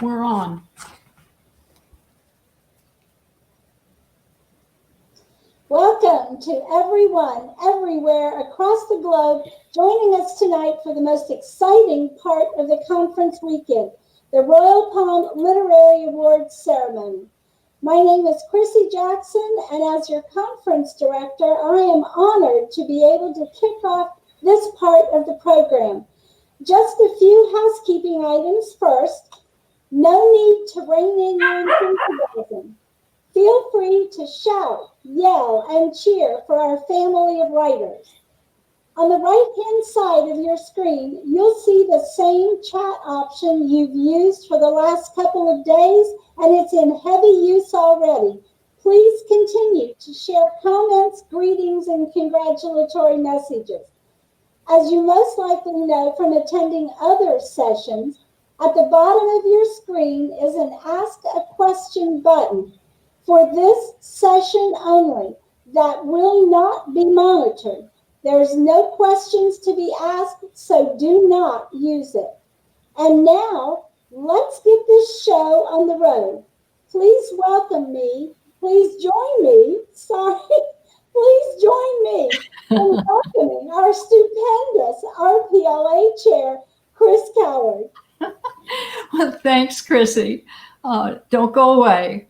We're on. Welcome to everyone, everywhere across the globe, joining us tonight for the most exciting part of the conference weekend, the Royal Palm Literary Awards Ceremony. My name is Chrissy Jackson, and as your conference director, I am honored to be able to kick off this part of the program. Just a few housekeeping items first. No need to rein in your enthusiasm. Feel free to shout, yell, and cheer for our family of writers. On the right-hand side of your screen, you'll see the same chat option you've used for the last couple of days, and it's in heavy use already. Please continue to share comments, greetings, and congratulatory messages. As you most likely know from attending other sessions, at the bottom of your screen is an Ask a Question button. For this session only, that will not be monitored. There's no questions to be asked, so do not use it. And now, let's get this show on the road. Please welcome me. Please join me. Please join me in welcoming our stupendous RPLA chair, Chris Coward. Well, thanks, Chrissy. Don't go away.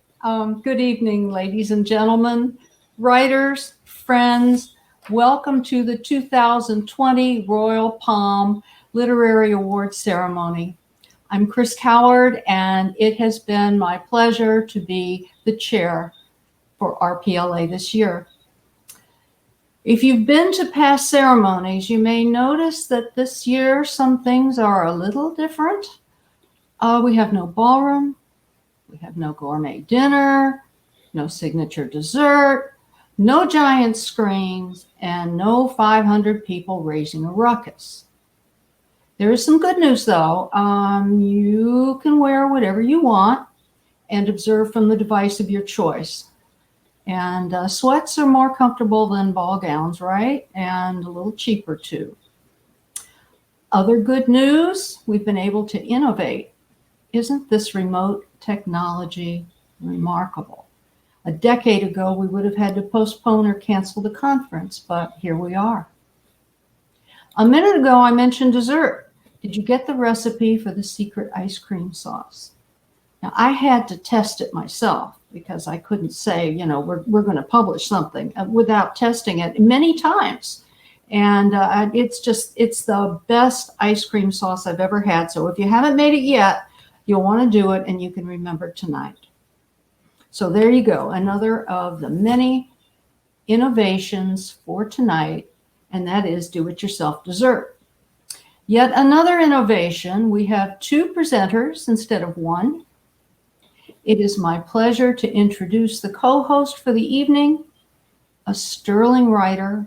Good evening, ladies and gentlemen, writers, friends. Welcome to the 2020 Royal Palm Literary Awards Ceremony. I'm Chris Coward, and it has been my pleasure to be the chair for RPLA this year. If you've been to past ceremonies, you may notice that this year some things are a little different. We have no ballroom. We have no gourmet dinner, no signature dessert, no giant screens, and no 500 people raising a ruckus. There is some good news, though. You can wear whatever you want and observe from the device of your choice. And sweats are more comfortable than ball gowns, right? And a little cheaper, too. Other good news, we've been able to innovate. Isn't this remote technology remarkable? A decade ago, we would have had to postpone or cancel the conference, but here we are. A minute ago, I mentioned dessert. Did you get the recipe for the secret ice cream sauce? Now, I had to test it myself because I couldn't say, we're going to publish something without testing it many times. And it's the best ice cream sauce I've ever had. So if you haven't made it yet, you'll want to do it, and you can remember tonight. So there you go, another of the many innovations for tonight, and that is do-it-yourself dessert. Yet another innovation, we have two presenters instead of one. It is my pleasure to introduce the co-host for the evening, a sterling writer,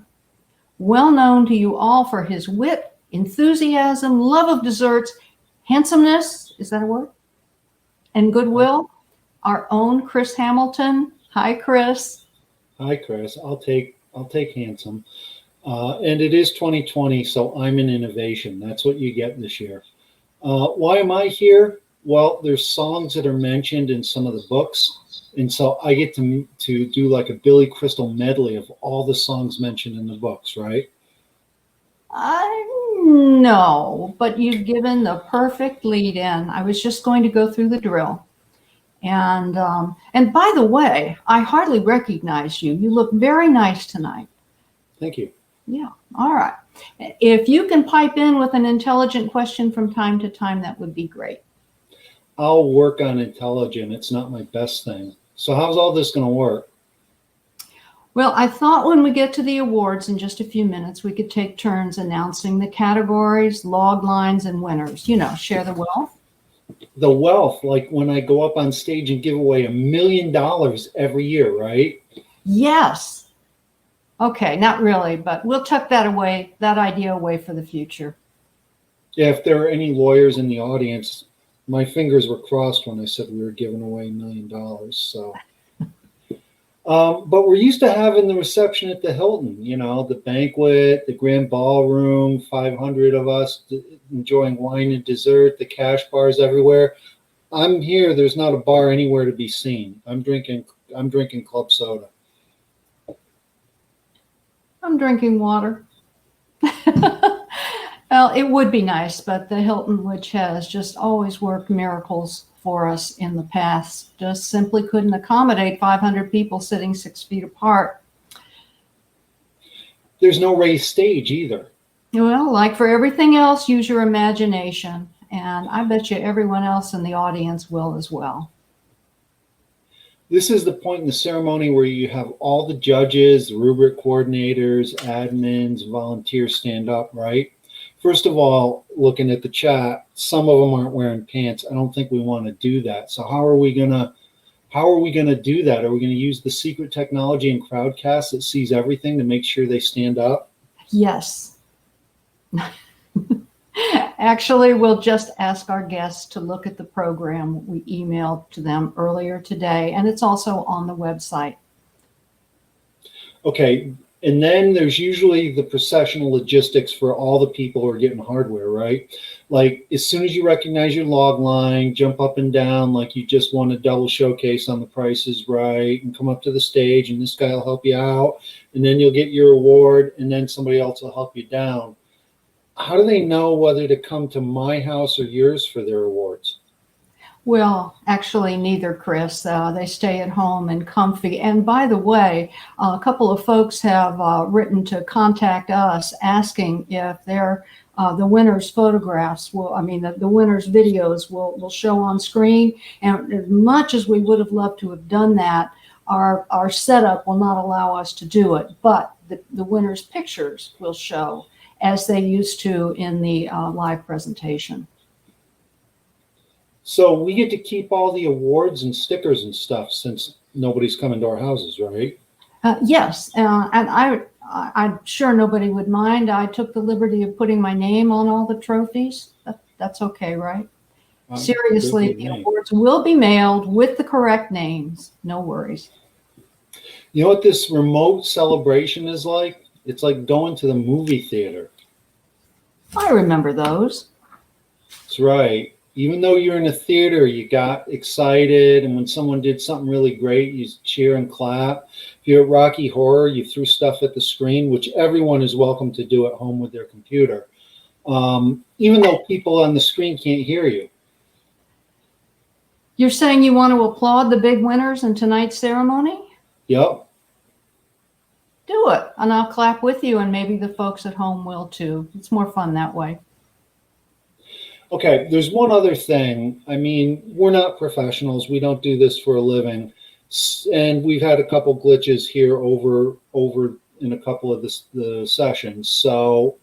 well known to you all for his wit, enthusiasm, love of desserts, handsomeness, is that a word? And goodwill, our own Chris Hamilton. Hi, Chris. Hi, Chris. I'll take handsome. And it is 2020, so I'm an innovation. That's what you get this year. Why am I here? Well, there's songs that are mentioned in some of the books, and so I get to do like a Billy Crystal medley of all the songs mentioned in the books, right? No, but you've given the perfect lead in. I was just going to go through the drill. And by the way, I hardly recognize you. You look very nice tonight. Thank you. Yeah, all right. If you can pipe in with an intelligent question from time to time, that would be great. I'll work on intelligent. It's not my best thing. So how's all this going to work? Well, I thought when we get to the awards in just a few minutes, we could take turns announcing the categories, log lines, and winners. Share the wealth. The wealth, like when I go up on stage and give away $1 million every year, right? Yes. Okay, not really, but we'll tuck that idea away for the future. Yeah, if there are any lawyers in the audience, my fingers were crossed when I said we were giving away $1 million. So. But we're used to having the reception at the Hilton, the banquet, the grand ballroom, 500 of us enjoying wine and dessert, the cash bars everywhere. I'm here. There's not a bar anywhere to be seen. I'm drinking club soda. I'm drinking water. Well, it would be nice, but the Hilton, which has just always worked miracles for us in the past, just simply couldn't accommodate 500 people sitting 6 feet apart. There's no raised stage either. Well, like for everything else, use your imagination. And I bet you everyone else in the audience will as well. This is the point in the ceremony where you have all the judges, the rubric coordinators, admins, volunteers stand up, right? First of all, looking at the chat, some of them aren't wearing pants. I don't think we want to do that. So how are we gonna do that? Are we gonna use the secret technology in Crowdcast that sees everything to make sure they stand up? Yes. Actually, we'll just ask our guests to look at the program we emailed to them earlier today, and it's also on the website. Okay, and then there's usually the processional logistics for all the people who are getting hardware, right? Like as soon as you recognize your log line, jump up and down like you just won a double showcase on The Price is Right, and come up to the stage, and this guy will help you out, and then you'll get your award, and then somebody else will help you down. How do they know whether to come to my house or yours for their awards? Well, actually, neither, Chris. They stay at home and comfy. And by the way, a couple of folks have written to contact us asking if the winners' photographs the winners' videos will show on screen. And as much as we would have loved to have done that, our setup will not allow us to do it. But the winners' pictures will show as they used to in the live presentation. So we get to keep all the awards and stickers and stuff since nobody's coming to our houses, right? Yes, and I'm sure nobody would mind. I took the liberty of putting my name on all the trophies. That's okay, right? Seriously, the awards will be mailed with the correct names. No worries. You know what this remote celebration is like? It's like going to the movie theater. I remember those. That's right. Even though you're in a theater, you got excited, and when someone did something really great, you cheer and clap. If you're at Rocky Horror, you threw stuff at the screen, which everyone is welcome to do at home with their computer, even though people on the screen can't hear you. You're saying you want to applaud the big winners in tonight's ceremony? Yep. Do it, and I'll clap with you, and maybe the folks at home will too. It's more fun that way. Okay, there's one other thing. I mean, we're not professionals. We don't do this for a living. And we've had a couple glitches here over in a couple of the sessions. So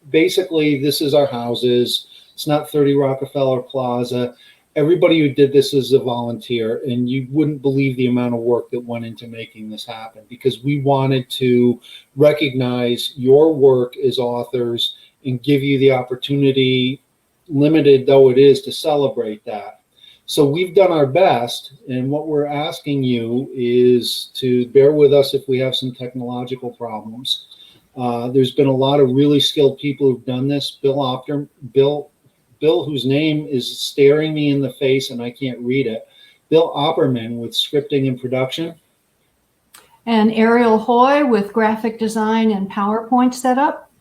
basically, this is our houses. It's not 30 Rockefeller Plaza. Everybody who did this is a volunteer, and you wouldn't believe the amount of work that went into making this happen, because we wanted to recognize your work as authors and give you the opportunity, limited though it is, to celebrate that. So we've done our best, and what we're asking you is to bear with us if we have some technological problems. There's been a lot of really skilled people who've done this. Bill, whose name is staring me in the face and I can't read it. Bill Opperman with scripting and production. And Ariel Hoy with graphic design and PowerPoint setup.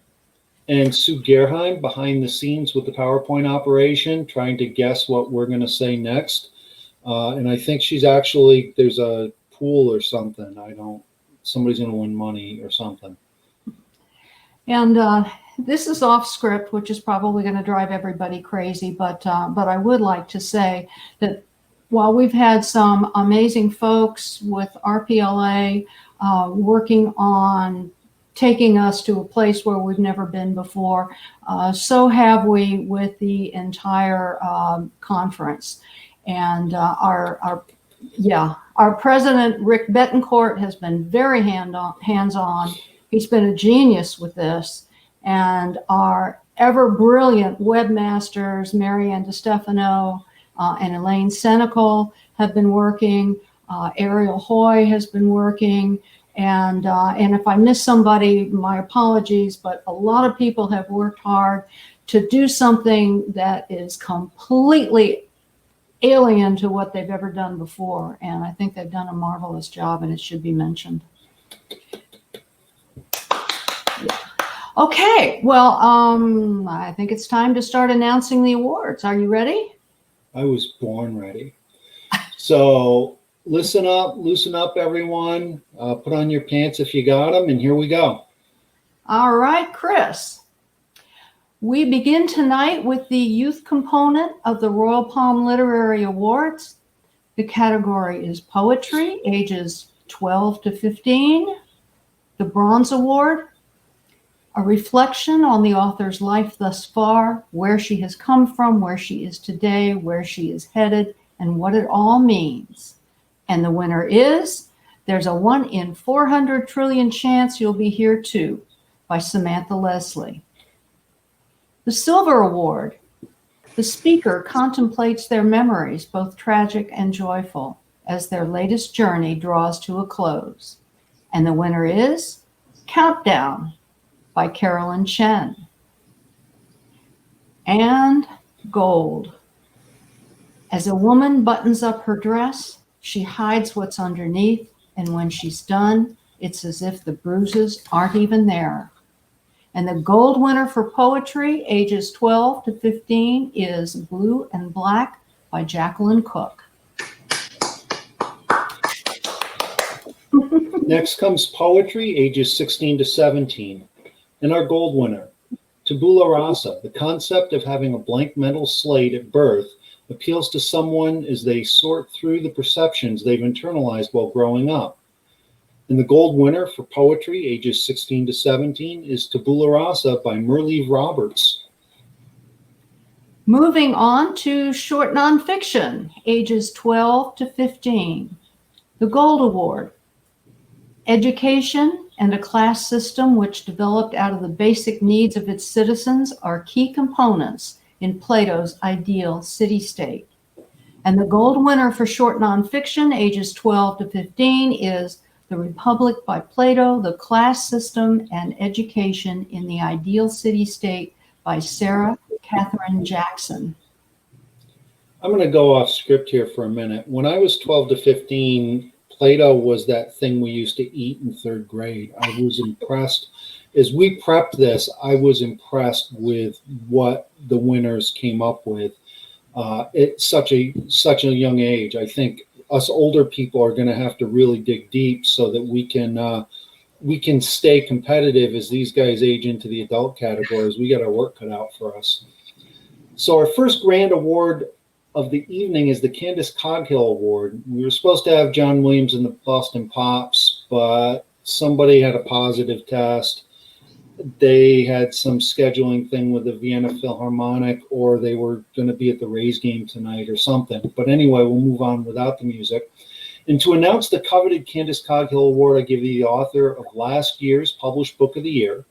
And Sue Gerheim behind the scenes with the PowerPoint operation, trying to guess what we're going to say next. And I think she's actually, there's a pool or something. Somebody's going to win money or something. And this is off script, which is probably going to drive everybody crazy. But I would like to say that while we've had some amazing folks with RPLA working on taking us to a place where we've never been before, so have we with the entire conference. And our president, Rick Betancourt, has been very hands-on. He's been a genius with this. And our ever brilliant webmasters, Marianne DeStefano and Elaine Senecal, have been working. Ariel Hoy has been working. And if I miss somebody, my apologies, but a lot of people have worked hard to do something that is completely alien to what they've ever done before. And I think they've done a marvelous job, and it should be mentioned. Okay, well, I think it's time to start announcing the awards. Are you ready? I was born ready. So listen up, loosen up, everyone. Put on your pants if you got them, and here we go. All right, Chris. We begin tonight with the youth component of the Royal Palm Literary Awards. The category is poetry, ages 12 to 15. The Bronze Award, a reflection on the author's life thus far, where she has come from, where she is today, where she is headed, and what it all means. And the winner is There's a 1 in 400 trillion chance you'll be here too, by Samantha Leslie. The Silver Award, the speaker contemplates their memories, both tragic and joyful, as their latest journey draws to a close. And the winner is Countdown by Carolyn Chen. And Gold. As a woman buttons up her dress, she hides what's underneath, and when she's done, it's as if the bruises aren't even there. And the gold winner for poetry, ages 12 to 15, is Blue and Black by Jacqueline Cook. Next comes poetry, ages 16 to 17. And our gold winner, Tabula Rasa, the concept of having a blank mental slate at birth appeals to someone as they sort through the perceptions they've internalized while growing up. And the gold winner for poetry, ages 16 to 17, is Tabula Rasa by Merle Roberts. Moving on to short nonfiction, ages 12 to 15. The Gold Award, education and a class system which developed out of the basic needs of its citizens are key components in Plato's ideal city-state. And the gold winner for short nonfiction, ages 12 to 15, is The Republic by Plato, The Class System and Education in the Ideal City-State by Sarah Catherine Jackson. I'm going to go off script here for a minute. When I was 12 to 15, Plato was that thing we used to eat in third grade. I was impressed. As we prepped this, I was impressed with what the winners came up with at such a young age. I think us older people are going to have to really dig deep so that we can stay competitive as these guys age into the adult categories. We got our work cut out for us. So our first grand award of the evening is the Candace Coghill Award. We were supposed to have John Williams and the Boston Pops, but somebody had a positive test. They had some scheduling thing with the Vienna Philharmonic, or they were going to be at the Rays game tonight or something. But anyway, we'll move on without the music. And to announce the coveted Candace Coghill Award, I give you the author of last year's published book of the year,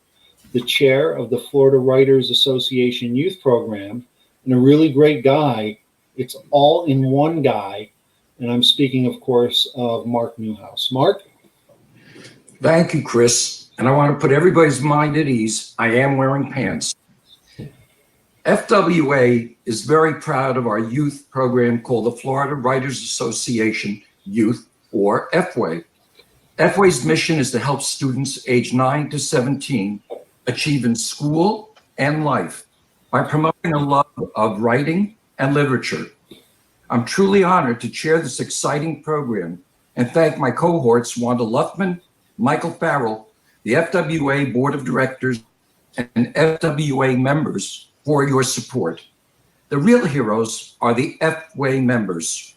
the chair of the Florida Writers Association Youth Program, and a really great guy. It's all in one guy. And I'm speaking, of course, of Mark Newhouse. Mark? Thank you, Chris. And I want to put everybody's mind at ease. I am wearing pants. FWA is very proud of our youth program called the Florida Writers Association Youth, or FWA. FWA's mission is to help students age 9 to 17 achieve in school and life by promoting a love of writing and literature. I'm truly honored to chair this exciting program and thank my cohorts, Wanda Luffman, Michael Farrell, the FWA Board of Directors, and FWA members for your support. The real heroes are the FWA members,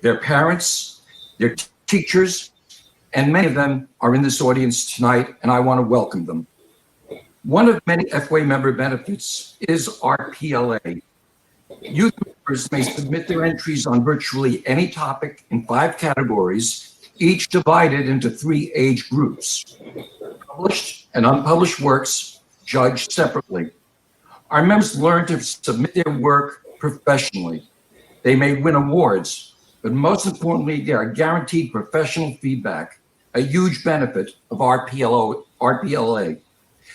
their parents, their teachers, and many of them are in this audience tonight, and I want to welcome them. One of many FWA member benefits is RPLA. Youth members may submit their entries on virtually any topic in 5 categories, each divided into 3 age groups. Published and unpublished works judged separately. Our members learn to submit their work professionally. They may win awards, but most importantly, they are guaranteed professional feedback, a huge benefit of RPLA.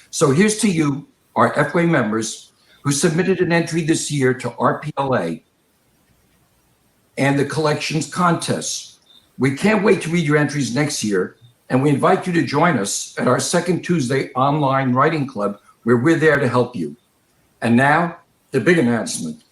So here's to you, our FWA members, who submitted an entry this year to RPLA. and the collections contests. We can't wait to read your entries next year, and we invite you to join us at our second Tuesday online writing club, where we're there to help you. And now, the big announcement.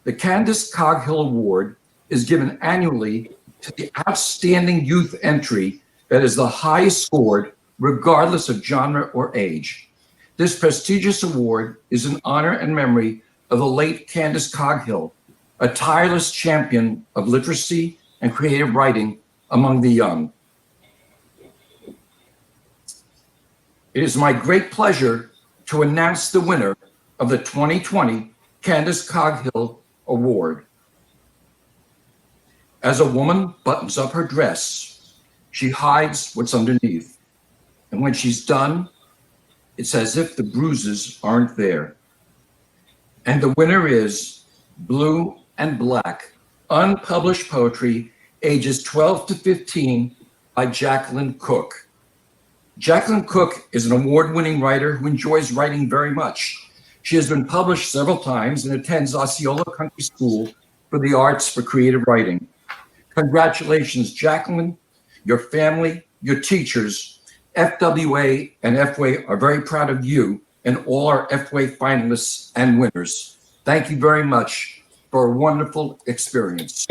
The Candace Coghill Award is given annually to the outstanding youth entry that is the highest scored, regardless of genre or age. This prestigious award is in honor and memory of the late Candace Coghill, a tireless champion of literacy and creative writing among the young. It is my great pleasure to announce the winner of the 2020 Candace Coghill Award. As a woman buttons up her dress, she hides what's underneath. And when she's done, it's as if the bruises aren't there. And the winner is Blue and Black, unpublished poetry, ages 12 to 15, by Jacqueline Cook. Jacqueline Cook is an award-winning writer who enjoys writing very much. She has been published several times and attends Osceola Country School for the Arts for Creative Writing. Congratulations, Jacqueline, your family, your teachers. FWA and FWA are very proud of you and all our FWA finalists and winners. Thank you very much for a wonderful experience.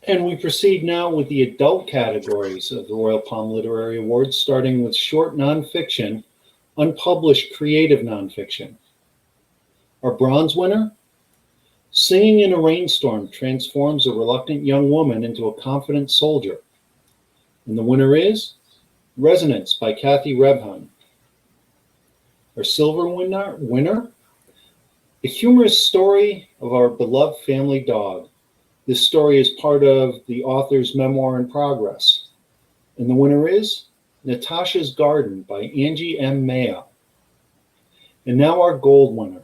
And we proceed now with the adult categories of the Royal Palm Literary Awards, starting with short nonfiction, unpublished creative nonfiction. Our bronze winner, Singing in a Rainstorm Transforms a Reluctant Young Woman into a Confident Soldier. And the winner is Resonance by Cathy Rebhun. Our silver winner, A Humorous Story of Our Beloved Family Dog. This story is part of the author's memoir in progress. And the winner is Natasha's Garden by Angie M. Mayo. And now our gold winner.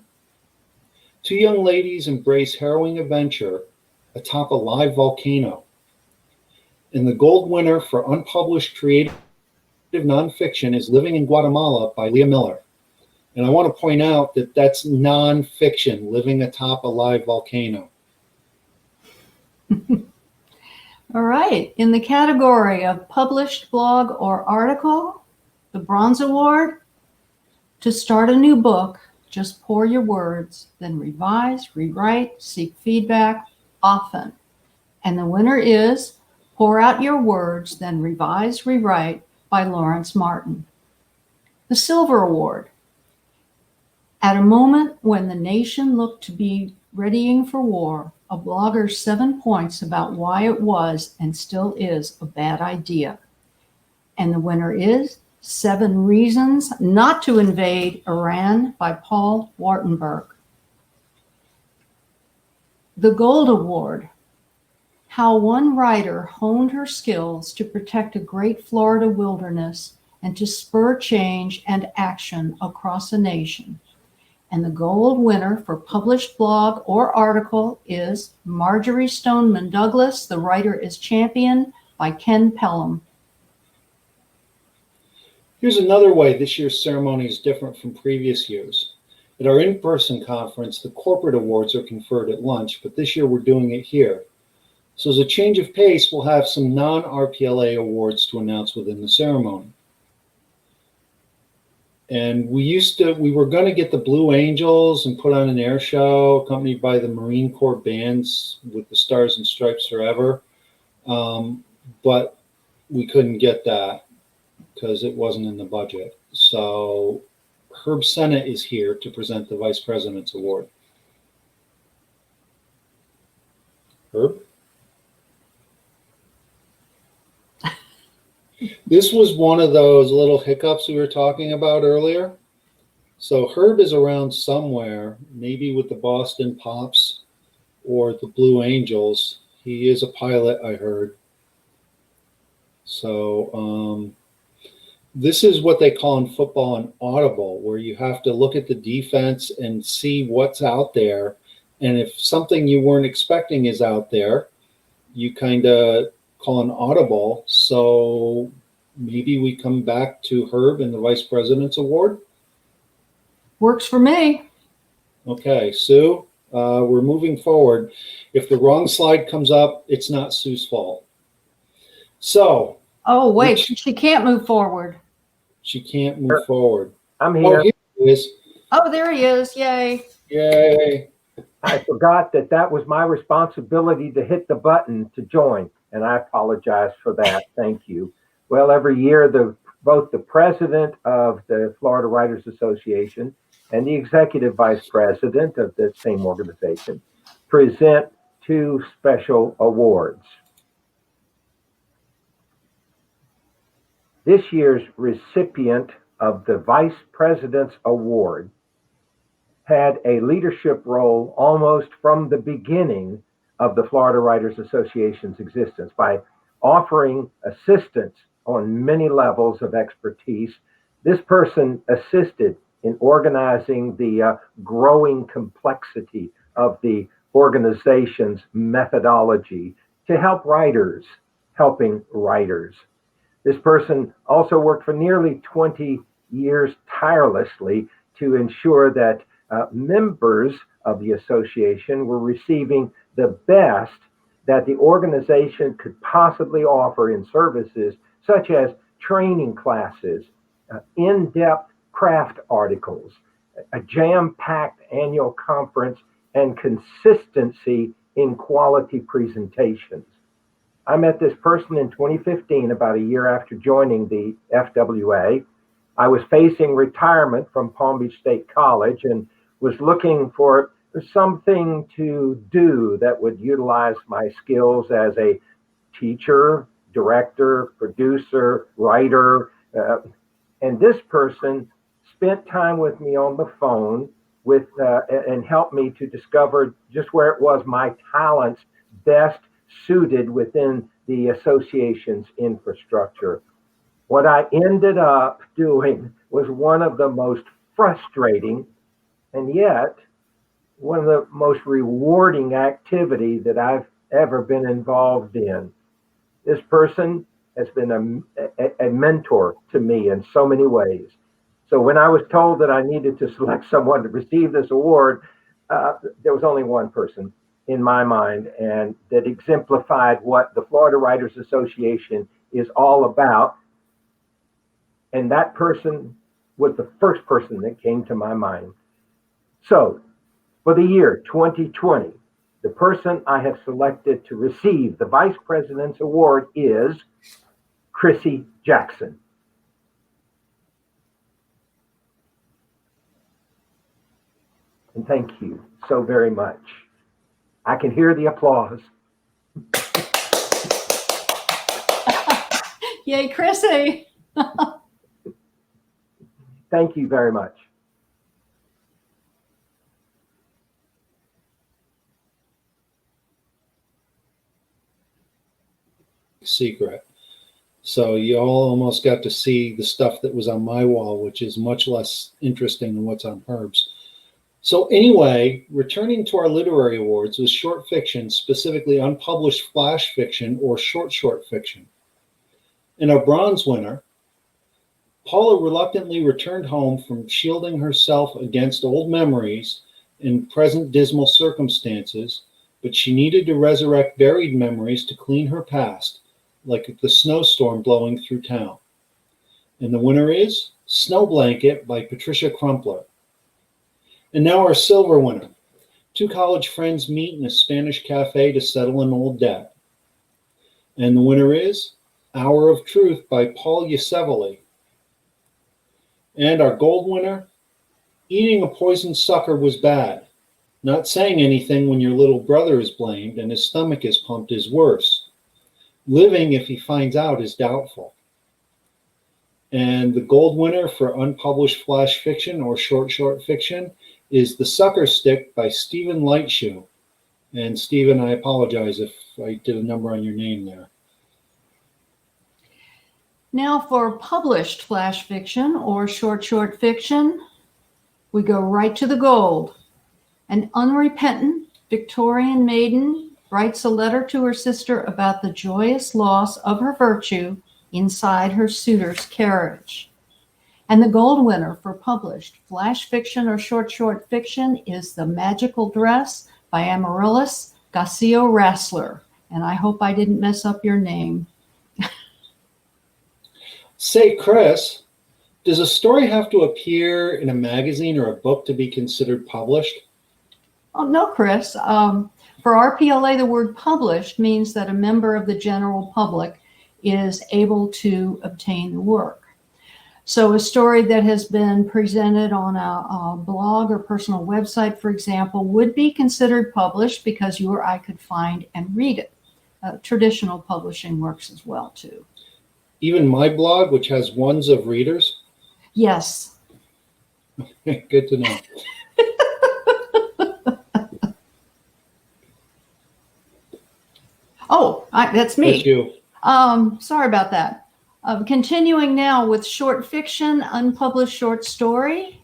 Two young ladies embrace harrowing adventure atop a live volcano. And the gold winner for unpublished creative nonfiction is Living in Guatemala by Leah Miller. And I want to point out that that's nonfiction, living atop a live volcano. All right. In the category of published blog or article, the Bronze Award, To Start a New Book, just pour your words, then revise, rewrite, seek feedback often. And the winner is Pour Out Your Words, Then Revise, Rewrite by Lawrence Martin. The Silver Award. At a moment when the nation looked to be readying for war, a blogger's 7 points about why it was and still is a bad idea. And the winner is 7 Reasons Not to Invade Iran by Paul Wartenberg. The Gold Award. How one writer honed her skills to protect a great Florida wilderness and to spur change and action across a nation. And the gold winner for published blog or article is Marjorie Stoneman Douglas, The Writer is Champion by Ken Pelham. Here's another way this year's ceremony is different from previous years. At our in-person conference, the corporate awards are conferred at lunch, but this year we're doing it here. So as a change of pace, we'll have some non-RPLA awards to announce within the ceremony. And we were going to get the Blue Angels and put on an air show accompanied by the Marine Corps bands with the Stars and Stripes Forever. But we couldn't get that because it wasn't in the budget. So Herb Sennett is here to present the Vice President's Award. Herb? This was one of those little hiccups we were talking about earlier. So Herb is around somewhere, maybe with the Boston Pops or the Blue Angels. He is a pilot, I heard. So this is what they call in football an audible, where you have to look at the defense and see what's out there. And if something you weren't expecting is out there, you kind of call an audible. So maybe we come back to Herb and the Vice President's Award. Works for me. Okay, Sue, we're moving forward. If the wrong slide comes up, it's not Sue's fault. So. Oh, wait, she can't move forward. She can't move forward. I'm here. Oh, here he is. Oh, there he is. Yay. Yay. I forgot that was my responsibility to hit the button to join, and I apologize for that. Thank you. Well, every year, both the president of the Florida Writers Association and the executive vice president of the same organization present 2 special awards. This year's recipient of the Vice President's Award had a leadership role almost from the beginning of the Florida Writers Association's existence by offering assistance on many levels of expertise. This person assisted in organizing the growing complexity of the organization's methodology to help writers, helping writers. This person also worked for nearly 20 years tirelessly to ensure that members of the association were receiving the best that the organization could possibly offer in services such as training classes, in-depth craft articles, a jam-packed annual conference, and consistency in quality presentations. I met this person in 2015, about a year after joining the FWA. I was facing retirement from Palm Beach State College and was looking for something to do that would utilize my skills as a teacher, director, producer, writer. And this person spent time with me on the phone and helped me to discover just where it was my talents best suited within the association's infrastructure. What I ended up doing was one of the most frustrating and yet one of the most rewarding activities that I've ever been involved in. This person has been a mentor to me in so many ways. So when I was told that I needed to select someone to receive this award, there was only one person in my mind, and that exemplified what the Florida Writers Association is all about. And that person was the first person that came to my mind. So for the year 2020, the person I have selected to receive the Vice President's Award is Chrissy Jackson. And thank you so very much. I can hear the applause. Yay, Chrissy. Thank you very much. Secret. So you all almost got to see the stuff that was on my wall, which is much less interesting than what's on Herb's. So anyway, returning to our literary awards was short fiction, specifically unpublished flash fiction or short fiction. And our bronze winner, Paula reluctantly returned home from shielding herself against old memories and present dismal circumstances, but she needed to resurrect buried memories to clean her past, like the snowstorm blowing through town. And the winner is Snow Blanket by Patricia Crumpler. And now our silver winner. 2 college friends meet in a Spanish cafe to settle an old debt. And the winner is Hour of Truth by Paul Yasevely. And our gold winner, Eating a Poisoned Sucker Was Bad. Not saying anything when your little brother is blamed and his stomach is pumped is worse. Living, if he finds out, is doubtful. And the gold winner for unpublished flash fiction or short fiction is The Sucker Stick by Stephen Lightshoe. And Stephen, I apologize if I did a number on your name there. Now for published flash fiction or short fiction, we go right to the gold. An unrepentant Victorian maiden writes a letter to her sister about the joyous loss of her virtue inside her suitor's carriage. And the gold winner for published flash fiction or short fiction is The Magical Dress by Amaryllis Garcia Rassler. And I hope I didn't mess up your name. Say, Chris, does a story have to appear in a magazine or a book to be considered published? Oh, no, Chris. For RPLA, the word published means that a member of the general public is able to obtain the work. So a story that has been presented on a blog or personal website, for example, would be considered published because you or I could find and read it. Traditional publishing works as well, too. Even my blog, which has ones of readers? Yes. Good to know. Oh, that's me. That's you. Sorry about that. Continuing now with short fiction, unpublished short story,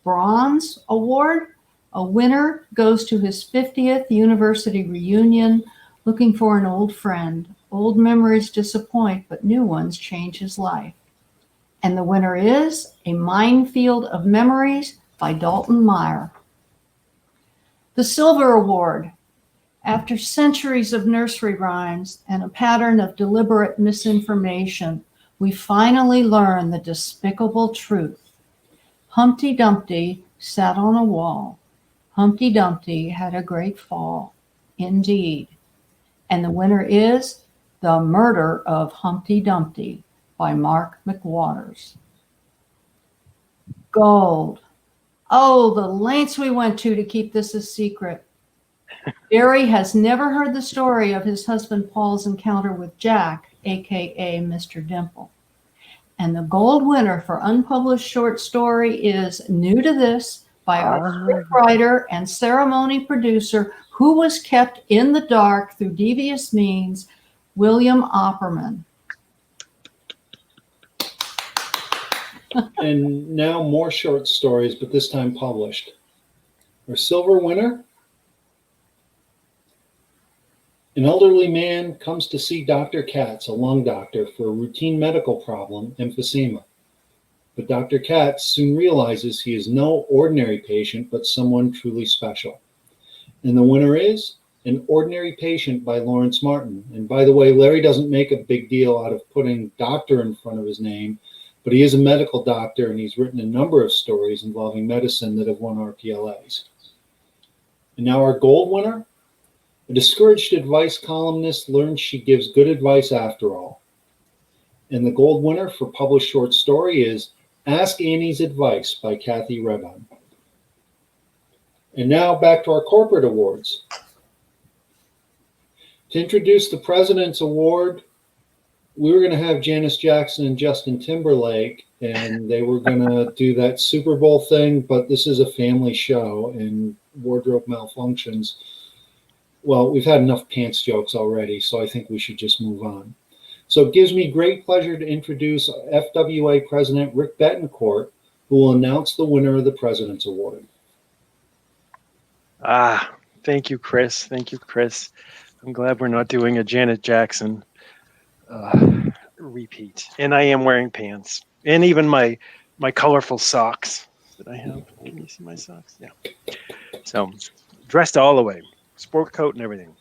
Bronze Award. A winner goes to his 50th university reunion, looking for an old friend. Old memories disappoint, but new ones change his life. And the winner is A Minefield of Memories by Dalton Mire. The Silver Award. After centuries of nursery rhymes and a pattern of deliberate misinformation, we finally learn the despicable truth. Humpty Dumpty sat on a wall. Humpty Dumpty had a great fall, indeed. And the winner is The Murder of Humpty Dumpty by Mark McWaters. Gold. Oh, the lengths we went to keep this a secret. Barry has never heard the story of his husband Paul's encounter with Jack, aka Mr. Dimple. And the gold winner for unpublished short story is New to This by our scriptwriter and ceremony producer who was kept in the dark through devious means, William Opperman. And now more short stories, but this time published. Our silver winner? An elderly man comes to see Dr. Katz, a lung doctor, for a routine medical problem, emphysema. But Dr. Katz soon realizes he is no ordinary patient, but someone truly special. And the winner is An Ordinary Patient by Lawrence Martin. And by the way, Larry doesn't make a big deal out of putting doctor in front of his name, but he is a medical doctor and he's written a number of stories involving medicine that have won RPLAs. And now our gold winner? A discouraged advice columnist learns she gives good advice after all. And the gold winner for published short story is Ask Annie's Advice by Cathy Rebhun. And now back to our corporate awards. To introduce the President's Award, we were going to have Janis Jackson and Justin Timberlake, and they were going to do that Super Bowl thing, but this is a family show, and wardrobe malfunctions. Well, we've had enough pants jokes already, so I think we should just move on. So it gives me great pleasure to introduce FWA President Rick Betancourt, who will announce the winner of the President's Award. Thank you, Chris. Thank you, Chris. I'm glad we're not doing a Janet Jackson repeat. And I am wearing pants. And even my colorful socks that I have. Can you see my socks? Yeah. So dressed all the way. Sport coat and everything.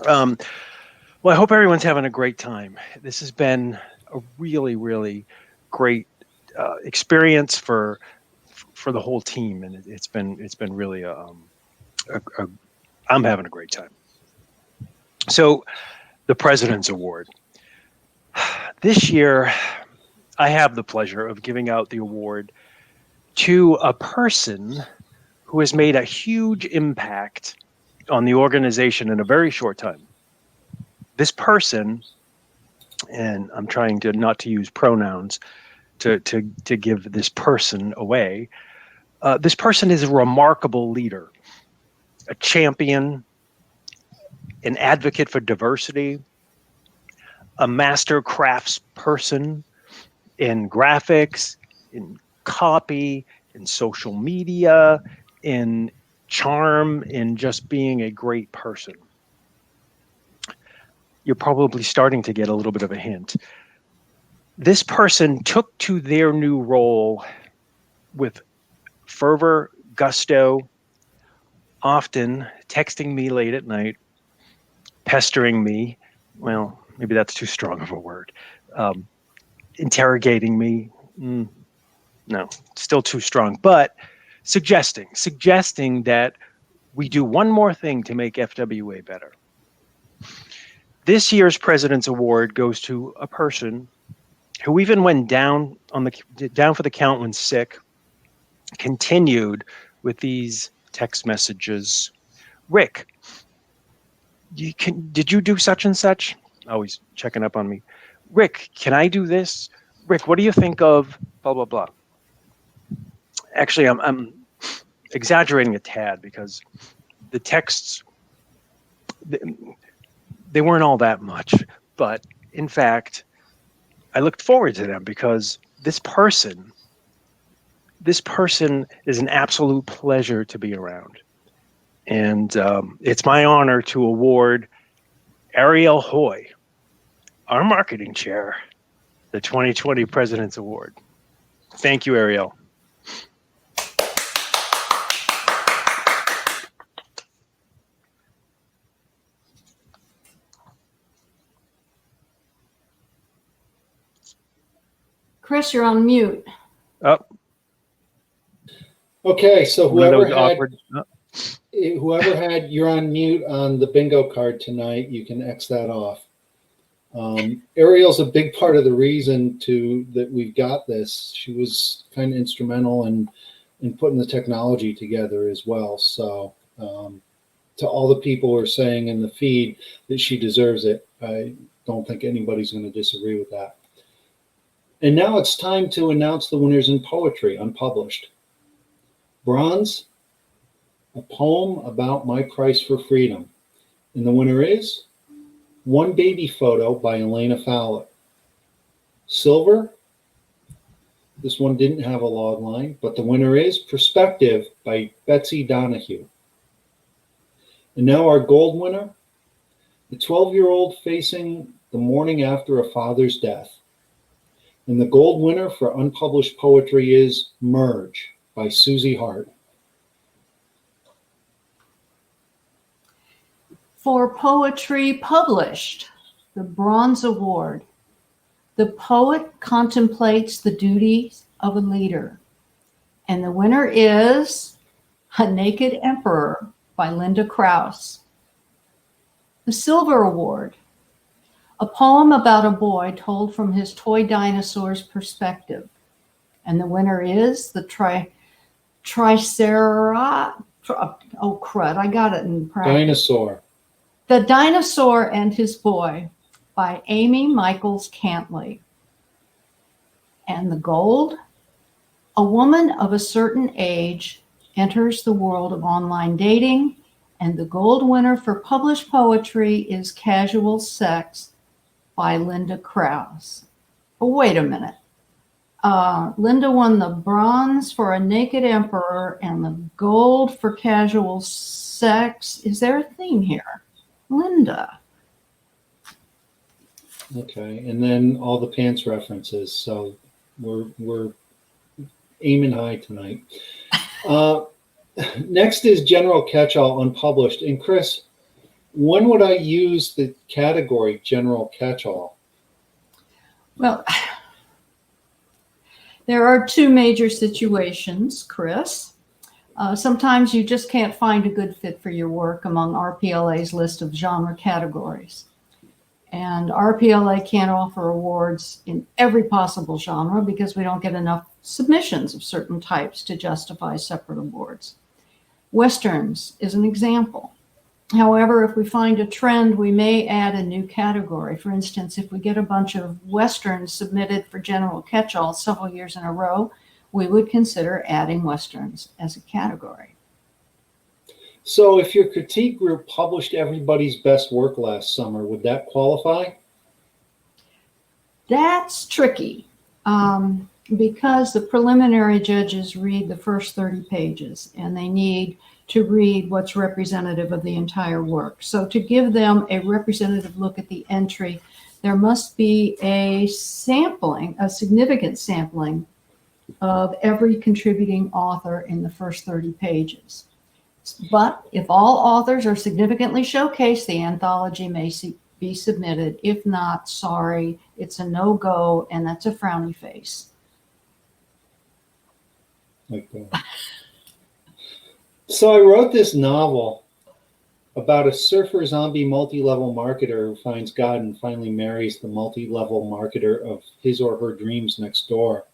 Well, I hope everyone's having a great time. This has been a really, really great experience for the whole team, and it's been really I'm having a great time. So, the President's Award. This year, I have the pleasure of giving out the award to a person who has made a huge impact on the organization in a very short time. This person, and I'm trying to not to use pronouns to give this person away. This person is a remarkable leader, a champion, an advocate for diversity, a master crafts person in graphics, in copy, in social media, in charm, in just being a great person. You're probably starting to get a little bit of a hint. This person took to their new role with fervor, gusto, often texting me late at night, pestering me. Well, maybe that's too strong of a word. Interrogating me. No, still too strong. But suggesting that we do one more thing to make FWA better. This year's President's Award goes to a person who, even when down for the count when sick, continued with these text messages. Rick, did you do such and such? Always checking up on me. Rick, can I do this? Rick, what do you think of blah, blah, blah? Actually, I'm exaggerating a tad because the texts, they weren't all that much. But in fact, I looked forward to them because this person is an absolute pleasure to be around. And it's my honor to award Ariel Hoy, our marketing chair, the 2020 President's Award. Thank you, Ariel. Chris, you're on mute. Oh. Okay, so whoever Whoever had you're on mute on the bingo card tonight, you can X that off. Ariel's a big part of the reason that we've got this. She was kind of instrumental in putting the technology together as well. So to all the people who are saying in the feed that she deserves it, I don't think anybody's going to disagree with that. And now it's time to announce the winners in poetry, unpublished. Bronze, a poem about my price for freedom. And the winner is One Baby Photo by Elena Fowler. Silver, this one didn't have a log line, but the winner is Perspective by Betsy Donohue. And now our gold winner, the 12-year-old facing the morning after a father's death. And the gold winner for unpublished poetry is Merge by Susie Hart. For poetry published, the Bronze Award. The poet contemplates the duties of a leader. And the winner is A Naked Emperor by Linda Krause. The Silver Award. A poem about a boy told from his toy dinosaur's perspective. And the winner is the Triceratops. Oh, crud, I got it in practice. Dinosaur. The Dinosaur and His Boy by Amy Michels Cantley. And the gold, a woman of a certain age enters the world of online dating, and the gold winner for published poetry is Casual Sex by Linda Krause. Oh, wait a minute. Linda won the bronze for A Naked Emperor and the gold for Casual Sex. Is there a theme here? Linda. Okay, and then all the pants references. So we're aiming high tonight. Next is General Catch-All Unpublished. And Chris, when would I use the category General Catch-All? Well, there are two major situations, Chris. Sometimes you just can't find a good fit for your work among RPLA's list of genre categories. And RPLA can't offer awards in every possible genre because we don't get enough submissions of certain types to justify separate awards. Westerns is an example. However, if we find a trend, we may add a new category. For instance, if we get a bunch of Westerns submitted for General Catch-All several years in a row, we would consider adding Westerns as a category. So if your critique group published everybody's best work last summer, would that qualify? That's tricky because the preliminary judges read the first 30 pages and they need to read what's representative of the entire work. So to give them a representative look at the entry, there must be a sampling, a significant sampling of every contributing author in the first 30 pages. But if all authors are significantly showcased, the anthology may be submitted. If not, sorry, it's a no-go, and that's a frowny face. Like that. So I wrote this novel about a surfer zombie multi-level marketer who finds God and finally marries the multi-level marketer of his or her dreams next door.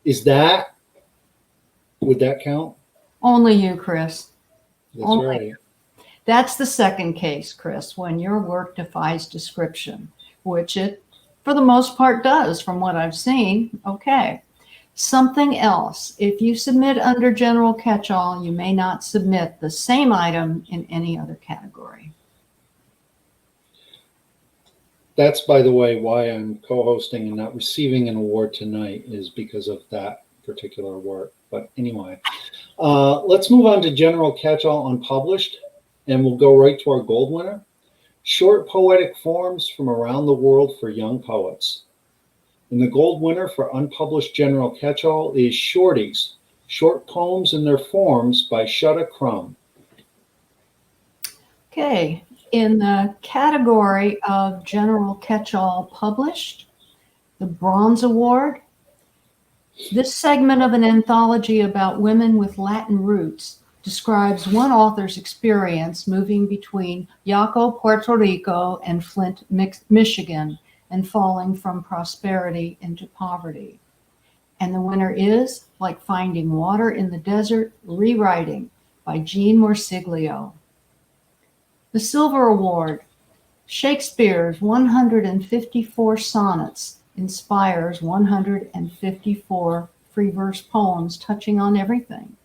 Would that count? Only you, Chris. That's Only. right. That's the second case, Chris, when your work defies description, which it, for the most part, does from what I've seen. Okay. Something else. If you submit under general catch-all, you may not submit the same item in any other category. That's, by the way, why I'm co-hosting and not receiving an award tonight, is because of that particular work. But anyway, let's move on to general catch-all unpublished, and we'll go right to our gold winner. Short poetic forms from around the world for young poets. And the gold winner for unpublished general catch-all is Shorties, Short Poems in Their Forms by Shutta Crum. Okay, in the category of general catch-all published, the Bronze Award. This segment of an anthology about women with Latin roots describes one author's experience moving between Yaco, Puerto Rico, and Flint, Michigan, and falling from prosperity into poverty. And the winner is Like Finding Water in the Desert, Rewriting by Jean Morsiglio. The Silver Award. Shakespeare's 154 sonnets inspires 154 free verse poems touching on everything.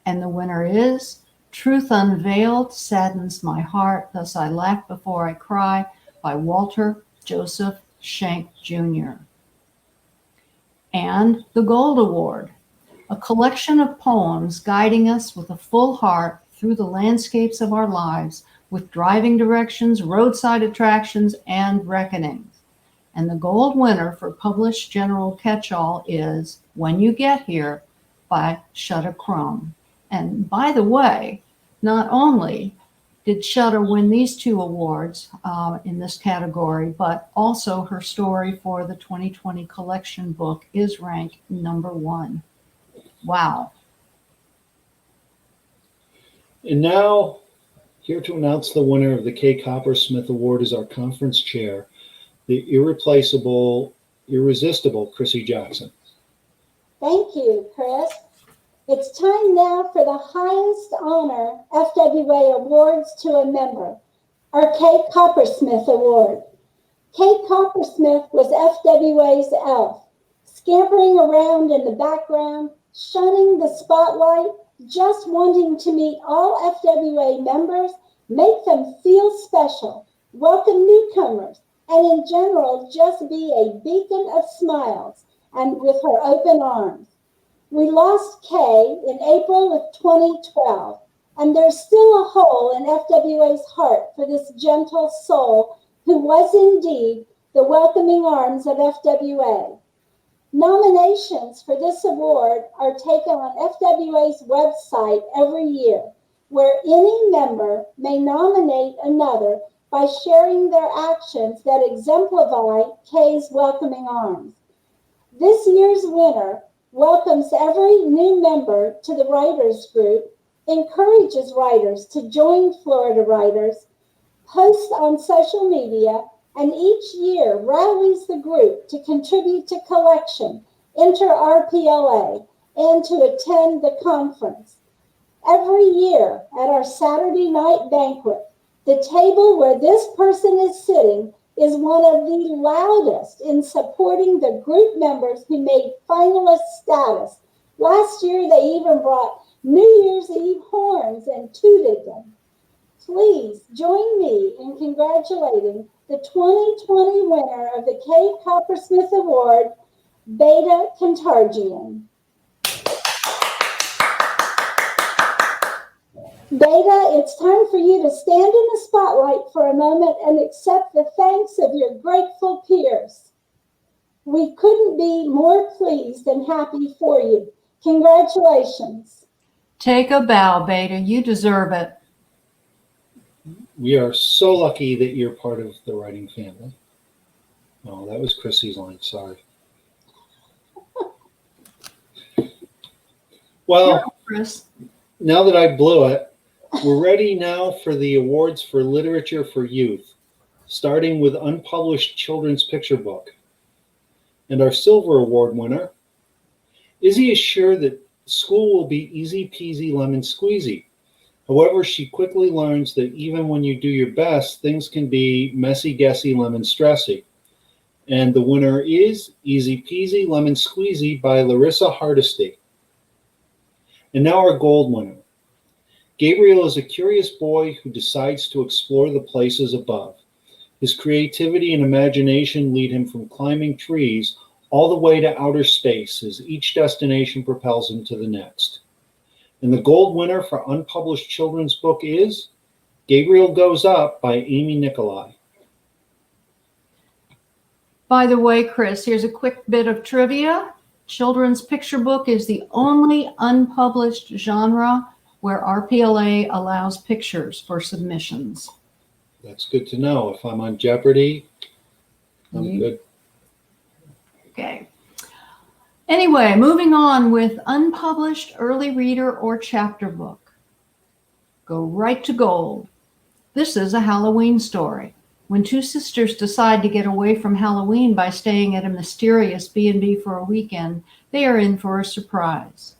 And the winner is Truth Unveiled Saddens My Heart, Thus I Laugh Before I Cry by Walter Joseph Schenck Jr. And the Gold Award, a collection of poems guiding us with a full heart through the landscapes of our lives with driving directions, roadside attractions, and reckonings. And the gold winner for published general catch-all is When You Get Here by Shutta Crum. And by the way, not only did Shutta win these two awards in this category, but also her story for the 2020 collection book is ranked #1. Wow. And now, here to announce the winner of the Kaye Coppersmith Award is our conference chair, the irreplaceable, irresistible Chrissy Jackson. Thank you, Chris. It's time now for the highest honor FWA awards to a member, our Kaye Coppersmith Award. Kaye Coppersmith was FWA's elf, scampering around in the background, shunning the spotlight, just wanting to meet all FWA members, make them feel special, welcome newcomers, and in general, just be a beacon of smiles and with her open arms. We lost Kaye in April of 2012, and there's still a hole in FWA's heart for this gentle soul who was indeed the welcoming arms of FWA. Nominations for this award are taken on FWA's website every year, where any member may nominate another by sharing their actions that exemplify Kaye's welcoming arms. This year's winner welcomes every new member to the writers group, encourages writers to join Florida writers, posts on social media, and each year rallies the group to contribute to collection, enter RPLA, and to attend the conference. Every year at our Saturday night banquet, the table where this person is sitting is one of the loudest in supporting the group members who made finalist status. Last year, they even brought New Year's Eve horns and tooted them. Please join me in congratulating the 2020 winner of the Kaye Coppersmith Award, Beta Cantargian. Beta, it's time for you to stand in the spotlight for a moment and accept the thanks of your grateful peers. We couldn't be more pleased and happy for you. Congratulations. Take a bow, Beta. You deserve it. We are so lucky that you're part of the writing family. Oh, that was Chrissy's line. Sorry. Well, Carol, Chris. now that I blew it, we're ready now for the awards for literature for youth, starting with Unpublished Children's Picture Book. And our Silver Award winner, Izzy is sure that school will be easy peasy lemon squeezy. However, she quickly learns that even when you do your best, things can be messy, guessy, lemon stressy. And the winner is Easy Peasy Lemon Squeezy by Larissa Hardesty. And now our gold winner. Gabriel is a curious boy who decides to explore the places above. His creativity and imagination lead him from climbing trees all the way to outer space as each destination propels him to the next. And the gold winner for Unpublished Children's Book is Gabriel Goes Up by Amy Nicolai. By the way, Chris, here's a quick bit of trivia. Children's picture book is the only unpublished genre where RPLA allows pictures for submissions. That's good to know. If I'm on Jeopardy, I'm good. Okay. Anyway, moving on with unpublished early reader or chapter book. Go right to gold. This is a Halloween story. When two sisters decide to get away from Halloween by staying at a mysterious B&B for a weekend, they are in for a surprise.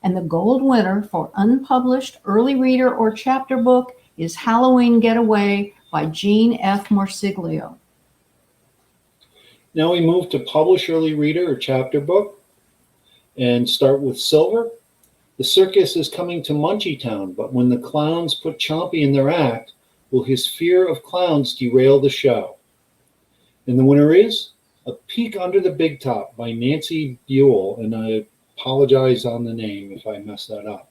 And the gold winner for unpublished early reader or chapter book is Halloween Getaway by Jean F. Morsiglio. Now we move to publish early reader or chapter book and start with silver. The circus is coming to Munchie Town, but when the clowns put Chompy in their act, will his fear of clowns derail the show? And the winner is A Peek Under the Big Top by Nancy Buell, and I apologize on the name if I mess that up.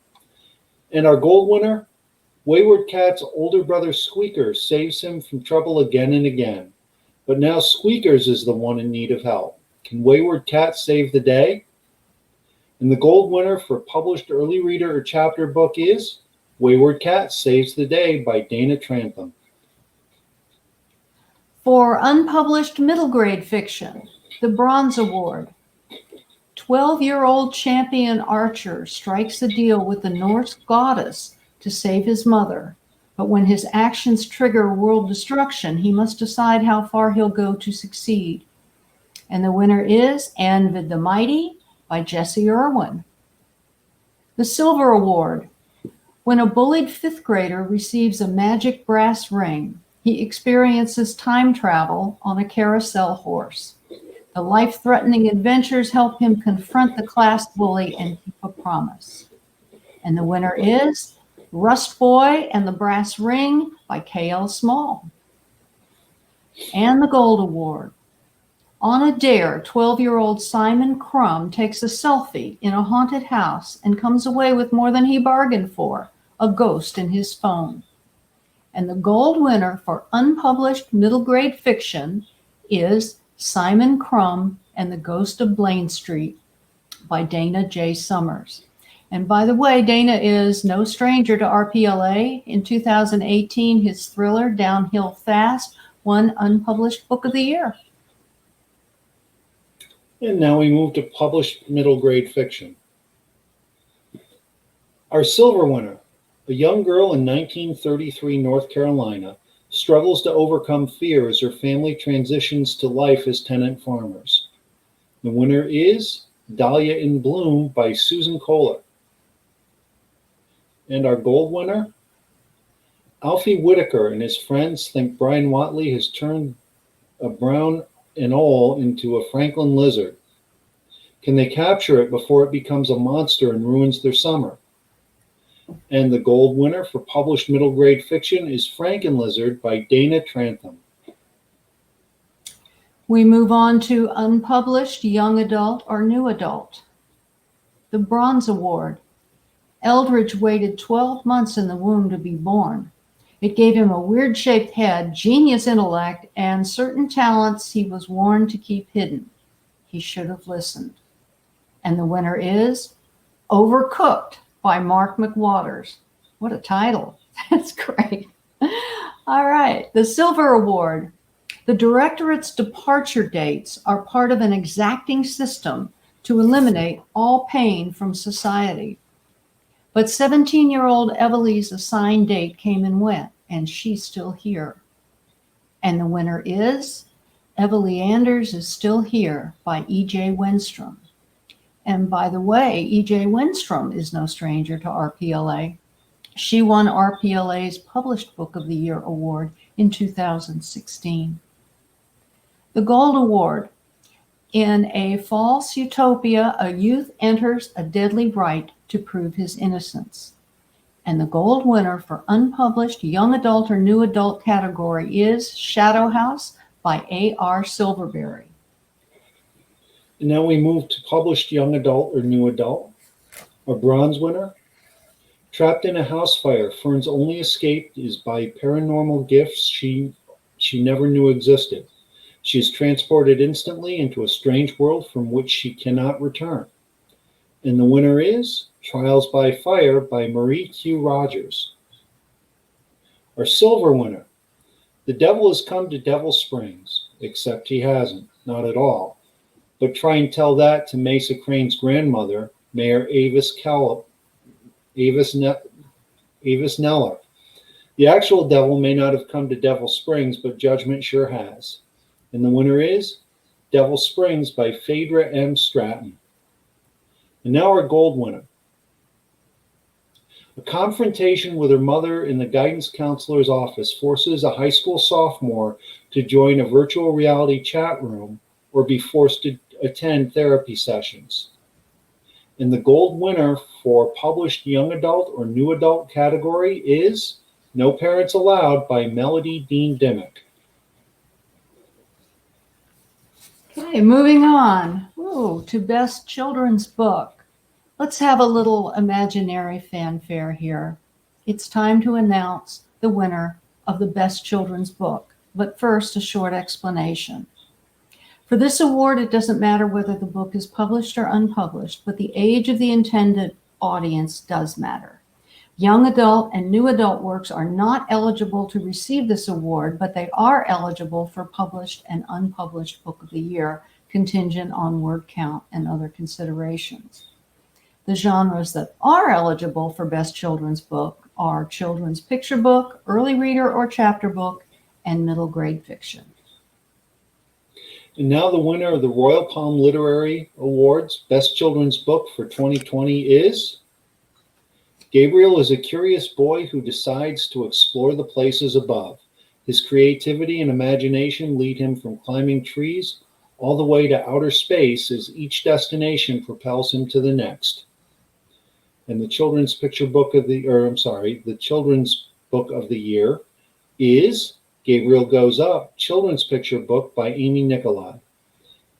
And our gold winner, Wayward Cat's older brother Squeakers saves him from trouble again and again. But now Squeakers is the one in need of help. Can Wayward Cat save the day? And the gold winner for published early reader or chapter book is Wayward Cat Saves the Day by Dana Trantham. For unpublished middle grade fiction, the Bronze Award. 12-year-old champion archer strikes a deal with the Norse goddess to save his mother. But when his actions trigger world destruction, he must decide how far he'll go to succeed. And the winner is Anvid the Mighty by Jesse Irwin. The Silver Award. When a bullied fifth grader receives a magic brass ring, he experiences time travel on a carousel horse. The life-threatening adventures help him confront the class bully and keep a promise. And the winner is Rust Boy and the Brass Ring by K.L. Small. And the Gold Award. On a dare, 12-year-old Simon Crum takes a selfie in a haunted house and comes away with more than he bargained for, a ghost in his phone. And the gold winner for unpublished middle grade fiction is Simon Crum and the Ghost of Blaine Street by Dana J. Summers. And by the way, Dana is no stranger to RPLA. In 2018, his thriller, Downhill Fast, won Unpublished Book of the Year. And now we move to published middle grade fiction. Our silver winner, a young girl in 1933 North Carolina, struggles to overcome fear as her family transitions to life as tenant farmers. The winner is Dahlia in Bloom by Susan Koehler. And our gold winner, Alfie Whitaker and his friends think Brian Watley has turned a brown anole into a Franklin lizard. Can they capture it before it becomes a monster and ruins their summer? And the gold winner for published middle grade fiction is Frankenlizard by Dana Trantham. We move on to unpublished young adult or new adult. The Bronze Award. Eldridge waited 12 months in the womb to be born. It gave him a weird-shaped head, genius intellect, and certain talents he was warned to keep hidden. He should have listened. And the winner is Overcooked by Mark McWaters. What a title. That's great. All right, the Silver Award. The Directorate's departure dates are part of an exacting system to eliminate all pain from society. But 17-year-old Everly's assigned date came and went, and she's still here. And the winner is Everly Anders is Still Here by E.J. Wenstrom. And by the way, E.J. Wenstrom is no stranger to RPLA. She won RPLA's Published Book of the Year award in 2016. The Gold Award. In a false utopia, a youth enters a deadly rite to prove his innocence. And the gold winner for unpublished young adult or new adult category is Shadow House by A.R. Silverberry. And now we move to published young adult or new adult. Our bronze winner. Trapped in a house fire, Fern's only escape is by paranormal gifts she never knew existed. She is transported instantly into a strange world from which she cannot return. And the winner is Trials by Fire by Marie Q. Rogers. Our silver winner. The devil has come to Devil Springs, except he hasn't, not at all. But try and tell that to Mesa Crane's grandmother, Mayor Avis Neller. The actual devil may not have come to Devil Springs, but judgment sure has. And the winner is Devil Springs by Faydra M. Stratton. And now our gold winner. A confrontation with her mother in the guidance counselor's office forces a high school sophomore to join a virtual reality chat room or be forced to attend therapy sessions. And the gold winner for published young adult or new adult category is No Parents Allowed by Melody Dean Dimmock. Okay, moving on. To Best Children's Book. Let's have a little imaginary fanfare here. It's time to announce the winner of the Best Children's Book. But first, a short explanation. For this award, it doesn't matter whether the book is published or unpublished, but the age of the intended audience does matter. Young adult and new adult works are not eligible to receive this award, but they are eligible for published and unpublished Book of the Year, contingent on word count and other considerations. The genres that are eligible for Best Children's Book are children's picture book, early reader or chapter book, and middle grade fiction. And now the winner of the Royal Palm Literary Awards Best Children's Book for 2020 is Gabriel is a curious boy who decides to explore the places above. His creativity and imagination lead him from climbing trees all the way to outer space as each destination propels him to the next. And the children's picture book of the children's book of the year is Gabriel Goes Up, children's picture book by Amy Nicolai.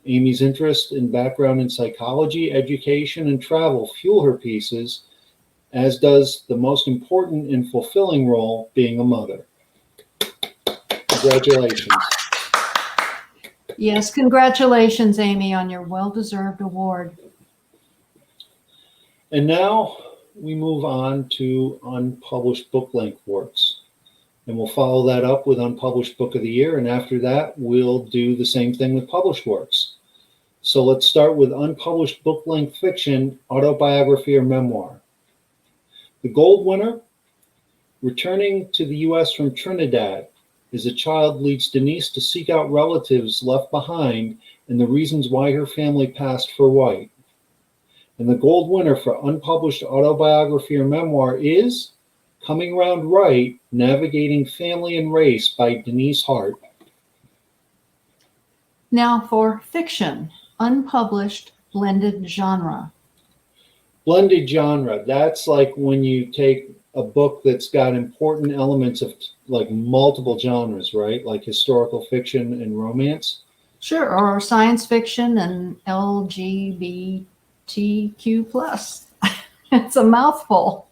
Amy's interest and background in psychology, education, and travel fuel her pieces, as does the most important and fulfilling role, being a mother. Congratulations. Yes, congratulations, Amy, on your well-deserved award. And now we move on to unpublished book-length works. And we'll follow that up with Unpublished Book of the Year. And after that, we'll do the same thing with published works. So let's start with unpublished book-length fiction, autobiography, or memoir. The gold winner, returning to the U.S. from Trinidad, as a child leads Denise to seek out relatives left behind and the reasons why her family passed for white. And the gold winner for unpublished autobiography or memoir is Coming Round Right, Navigating Family and Race by Denise Hart. Now for fiction, unpublished blended genre. Blended genre, that's like when you take a book that's got important elements of like multiple genres, right? Like historical fiction and romance. Sure, or science fiction and LGBTQ+. It's a mouthful.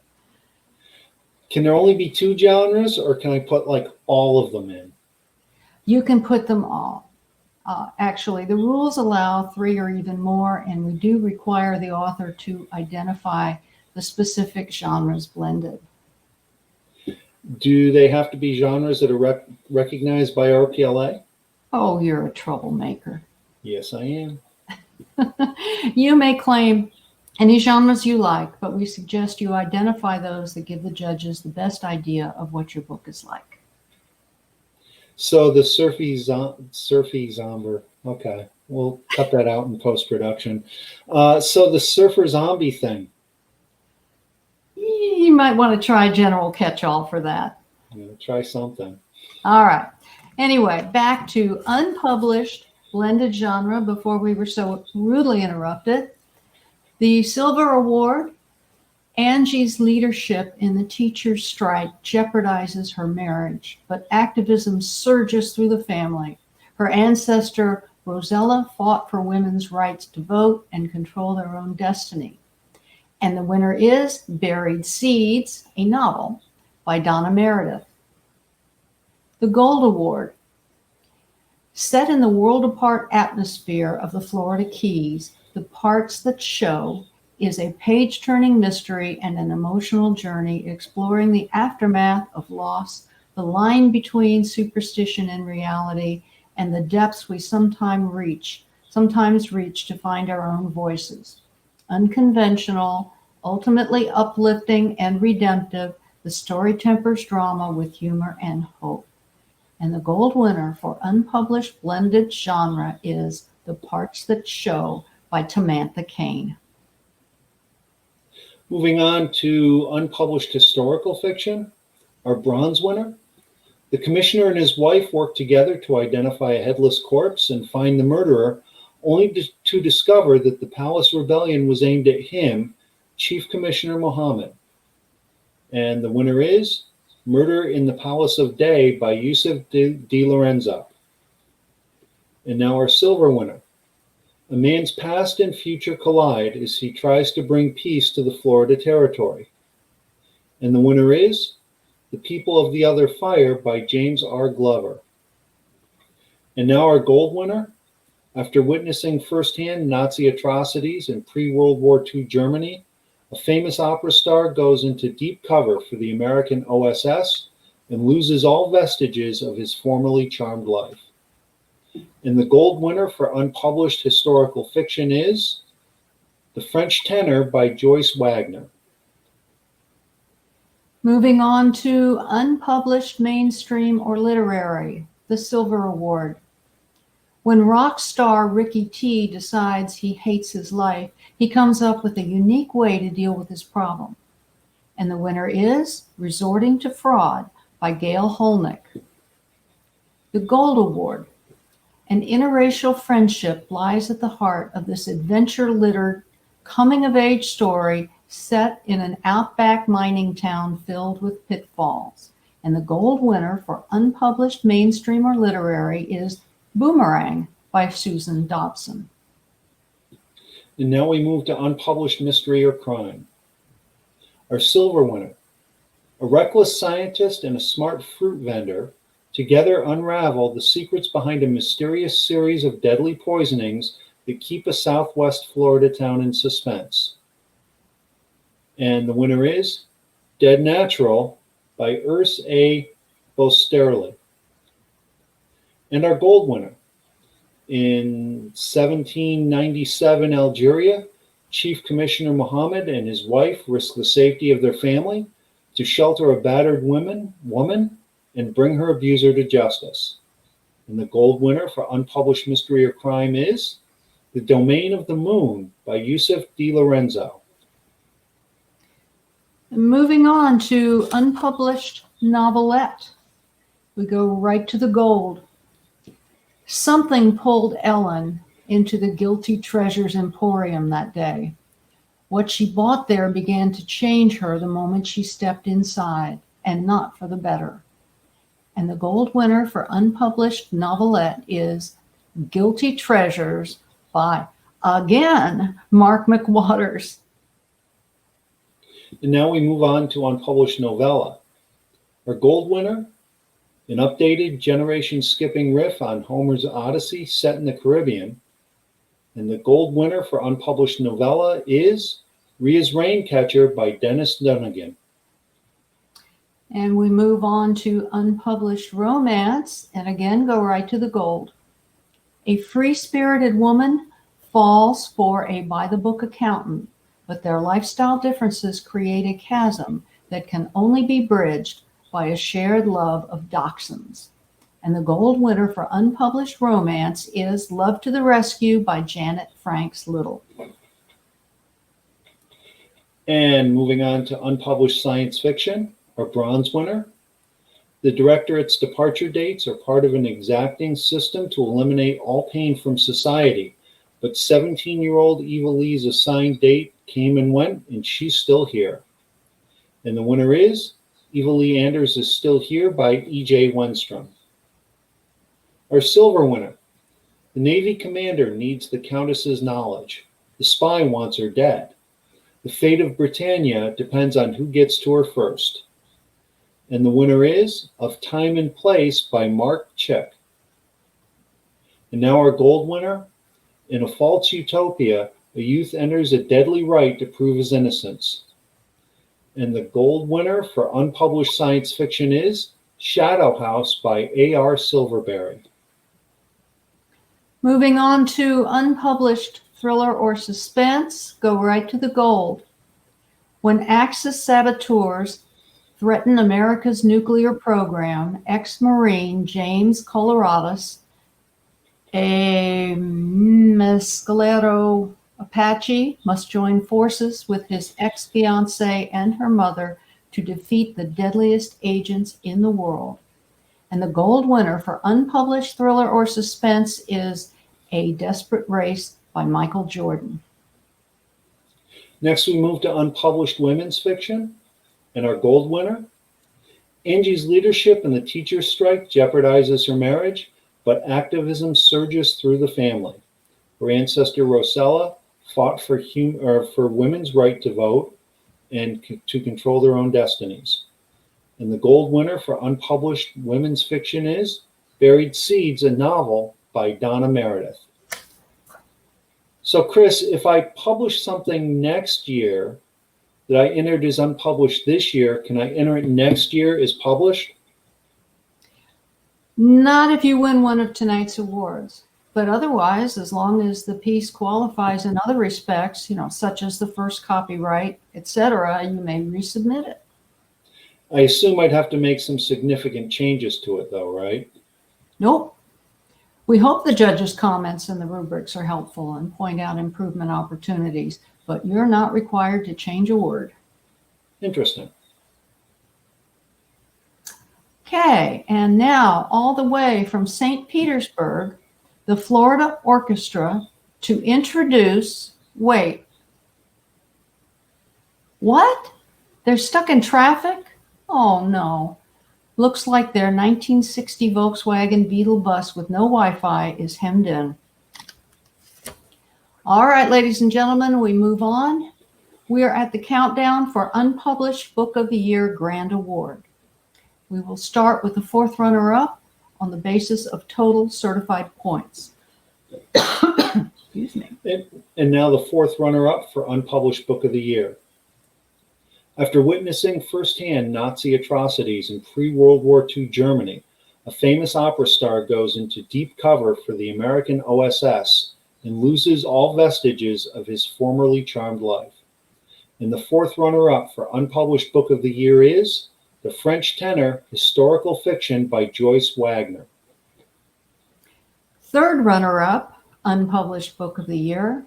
Can there only be 2 genres, or can I put like all of them in? You can put them all. Actually, the rules allow 3 or even more, and we do require the author to identify the specific genres blended. Do they have to be genres that are recognized by RPLA? Oh, you're a troublemaker. Yes, I am. You may claim any genres you like, but we suggest you identify those that give the judges the best idea of what your book is like. So the surfy zombie. Okay, we'll cut that out in post-production. So the surfer zombie thing. You might want to try general catch-all for that. Try something. All right. Anyway, back to unpublished blended genre before we were so rudely interrupted. The Silver Award. Angie's leadership in the teacher's strike jeopardizes her marriage, but activism surges through the family. Her ancestor, Rosella, fought for women's rights to vote and control their own destiny. And the winner is Buried Seeds, a novel by Donna Meredith. The Gold Award. Set in the world-apart atmosphere of the Florida Keys, The Parts That Show is a page-turning mystery and an emotional journey exploring the aftermath of loss, the line between superstition and reality, and the depths we sometimes reach to find our own voices. Unconventional, ultimately uplifting and redemptive, the story tempers drama with humor and hope. And the gold winner for unpublished blended genre is The Parts That Show by Tamantha Kane. Moving on to unpublished historical fiction, our bronze winner. The commissioner and his wife work together to identify a headless corpse and find the murderer, only to discover that the palace rebellion was aimed at him, Chief Commissioner Mohammed. And the winner is Murder in the Palace of Day by Yusuf Di Lorenzo. And now our silver winner. A man's past and future collide as he tries to bring peace to the Florida territory. And the winner is The People of the Other Fire by James R. Glover. And now our gold winner. After witnessing firsthand Nazi atrocities in pre-World War II Germany, a famous opera star goes into deep cover for the American OSS and loses all vestiges of his formerly charmed life. And the gold winner for unpublished historical fiction is The French Tenor by Joyce Wagner. Moving on to unpublished mainstream or literary, the Silver Award. When rock star Ricky T decides he hates his life, he comes up with a unique way to deal with his problem. And the winner is Resorting to Fraud by Gail Holnick. The Gold Award. An interracial friendship lies at the heart of this adventure-littered, coming-of-age story set in an outback mining town filled with pitfalls. And the gold winner for unpublished mainstream or literary is Boomerang by Susan Dobson. And now we move to unpublished mystery or crime. Our silver winner. A reckless scientist and a smart fruit vendor together unravel the secrets behind a mysterious series of deadly poisonings that keep a southwest Florida town in suspense. And the winner is Dead Natural by Urs A. Bosterli. And our gold winner. In 1797 Algeria, Chief Commissioner Mohammed and his wife risk the safety of their family to shelter a battered woman and bring her abuser to justice. And the gold winner for unpublished mystery or crime is The Domain of the Moon by Yusuf Di Lorenzo. Moving on to unpublished novelette. We go right to the gold. Something pulled Ellen into the Guilty Treasures Emporium that day. What she bought there began to change her the moment she stepped inside, and not for the better. And the gold winner for unpublished novelette is Guilty Treasures by, again, Mark McWatters. And now we move on to unpublished novella. Our gold winner, an updated generation-skipping riff on Homer's Odyssey set in the Caribbean. And the gold winner for unpublished novella is Rhea's Raincatcher by Dennis Dunnigan. And we move on to unpublished romance, and again go right to the gold. A free-spirited woman falls for a by-the-book accountant, but their lifestyle differences create a chasm that can only be bridged by a shared love of dachshunds. And the gold winner for unpublished romance is Love to the Rescue by Janet Franks Little. And moving on to unpublished science fiction, our bronze winner. The directorate's departure dates are part of an exacting system to eliminate all pain from society. But 17-year-old Eva Lee's assigned date came and went, and she's still here. And the winner is Eva Lee Anders is Still Here by E.J. Wenstrom. Our silver winner. The Navy commander needs the Countess's knowledge. The spy wants her dead. The fate of Britannia depends on who gets to her first. And the winner is Of Time and Place by Mark Chick. And now our gold winner. In a false utopia, a youth enters a deadly rite to prove his innocence. And the gold winner for unpublished science fiction is Shadow House by A.R. Silverberry. Moving on to unpublished thriller or suspense, go right to the gold. When Axis saboteurs threaten America's nuclear program, ex-Marine James Coloradus, a Mescalero Apache, must join forces with his ex-fiancée and her mother to defeat the deadliest agents in the world. And the gold winner for unpublished thriller or suspense is A Desperate Race by Michael Jordan. Next, we move to unpublished women's fiction. And our gold winner, Angie's leadership in the teacher's strike jeopardizes her marriage, but activism surges through the family. Her ancestor Rosella fought for women's right to vote and to control their own destinies. And the gold winner for unpublished women's fiction is Buried Seeds, a novel by Donna Meredith. So, Chris, if I publish something next year that I entered as unpublished this year, can I enter it next year as published? Not if you win one of tonight's awards, but otherwise, as long as the piece qualifies in other respects, such as the first copyright, etc., you may resubmit it. I assume I'd have to make some significant changes to it, though, right? Nope. We hope the judges' comments and the rubrics are helpful and point out improvement opportunities, but you're not required to change a word. Interesting. Okay, and now all the way from St. Petersburg, the Florida Orchestra to introduce, wait, what? They're stuck in traffic? Oh no. Looks like their 1960 Volkswagen Beetle bus with no Wi-Fi is hemmed in. All right, ladies and gentlemen, we move on. We are at the countdown for Unpublished Book of the Year Grand Award. We will start with the fourth runner-up on the basis of total certified points. Excuse me. And now the fourth runner-up for Unpublished Book of the Year. After witnessing firsthand Nazi atrocities in pre-World War II Germany, a famous opera star goes into deep cover for the American OSS and loses all vestiges of his formerly charmed life. And the fourth runner-up for Unpublished Book of the Year is The French Tenor, Historical Fiction by Joyce Wagner. Third runner-up, Unpublished Book of the Year,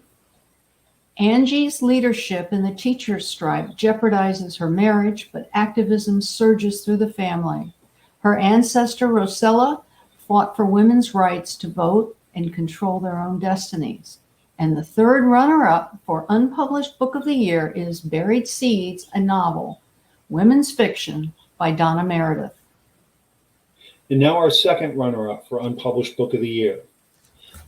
Angie's leadership in the teacher's strike jeopardizes her marriage, but activism surges through the family. Her ancestor, Rosella, fought for women's rights to vote and control their own destinies. And the third runner-up for Unpublished Book of the Year is Buried Seeds, a novel, women's fiction by Donna Meredith. And now our second runner-up for Unpublished Book of the Year.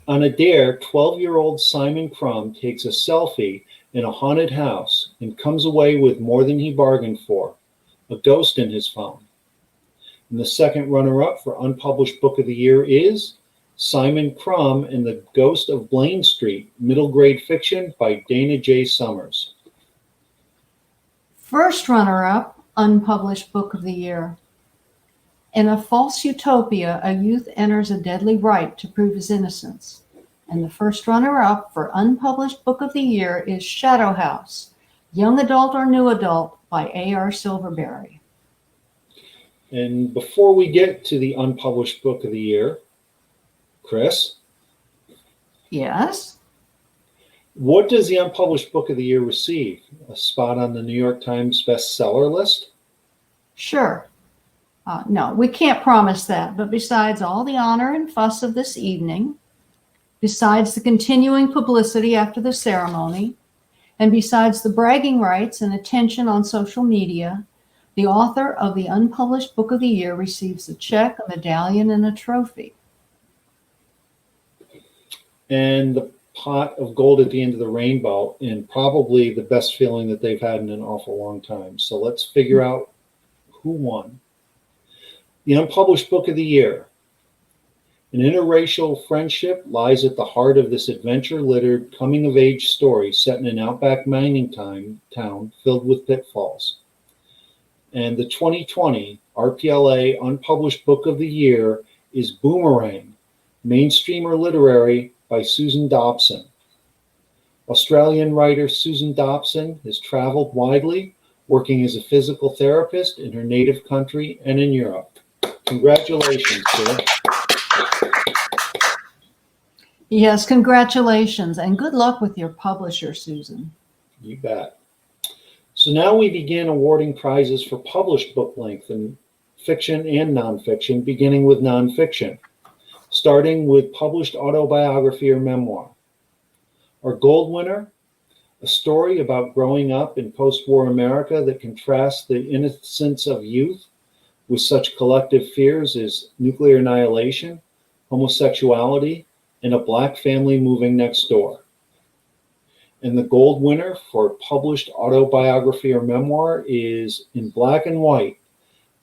On a dare, 12-year-old Simon Crum takes a selfie in a haunted house and comes away with more than he bargained for, a ghost in his phone. And the second runner-up for Unpublished Book of the Year is Simon Crum and the Ghost of Blaine Street, middle grade fiction by Dana J. Summers. First runner-up, Unpublished Book of the Year. In a false utopia, a youth enters a deadly rite to prove his innocence. And the first runner-up for Unpublished Book of the Year is Shadow House, Young Adult or New Adult by A.R. Silverberry. And before we get to the Unpublished Book of the Year, Chris, Yes? what does the Unpublished Book of the Year receive? A spot on the New York Times bestseller list? Sure. No, we can't promise that, but besides all the honor and fuss of this evening, besides the continuing publicity after the ceremony, and besides the bragging rights and attention on social media, the author of the Unpublished Book of the Year receives a check, a medallion, and a trophy. And the pot of gold at the end of the rainbow, and probably the best feeling that they've had in an awful long time. So let's figure out who won. The Unpublished Book of the Year. An interracial friendship lies at the heart of this adventure-littered coming-of-age story set in an outback mining town filled with pitfalls. And the 2020 RPLA Unpublished Book of the Year is Boomerang, Mainstream or Literary by Susan Dobson. Australian writer Susan Dobson has traveled widely, working as a physical therapist in her native country and in Europe. Congratulations, sir. Yes, congratulations, and good luck with your publisher, Susan. You bet. So now we begin awarding prizes for published book length in fiction and nonfiction, beginning with nonfiction, starting with published autobiography or memoir. Our gold winner, a story about growing up in post-war America that contrasts the innocence of youth with such collective fears as nuclear annihilation, homosexuality, and a black family moving next door. And the gold winner for published autobiography or memoir is In Black and White,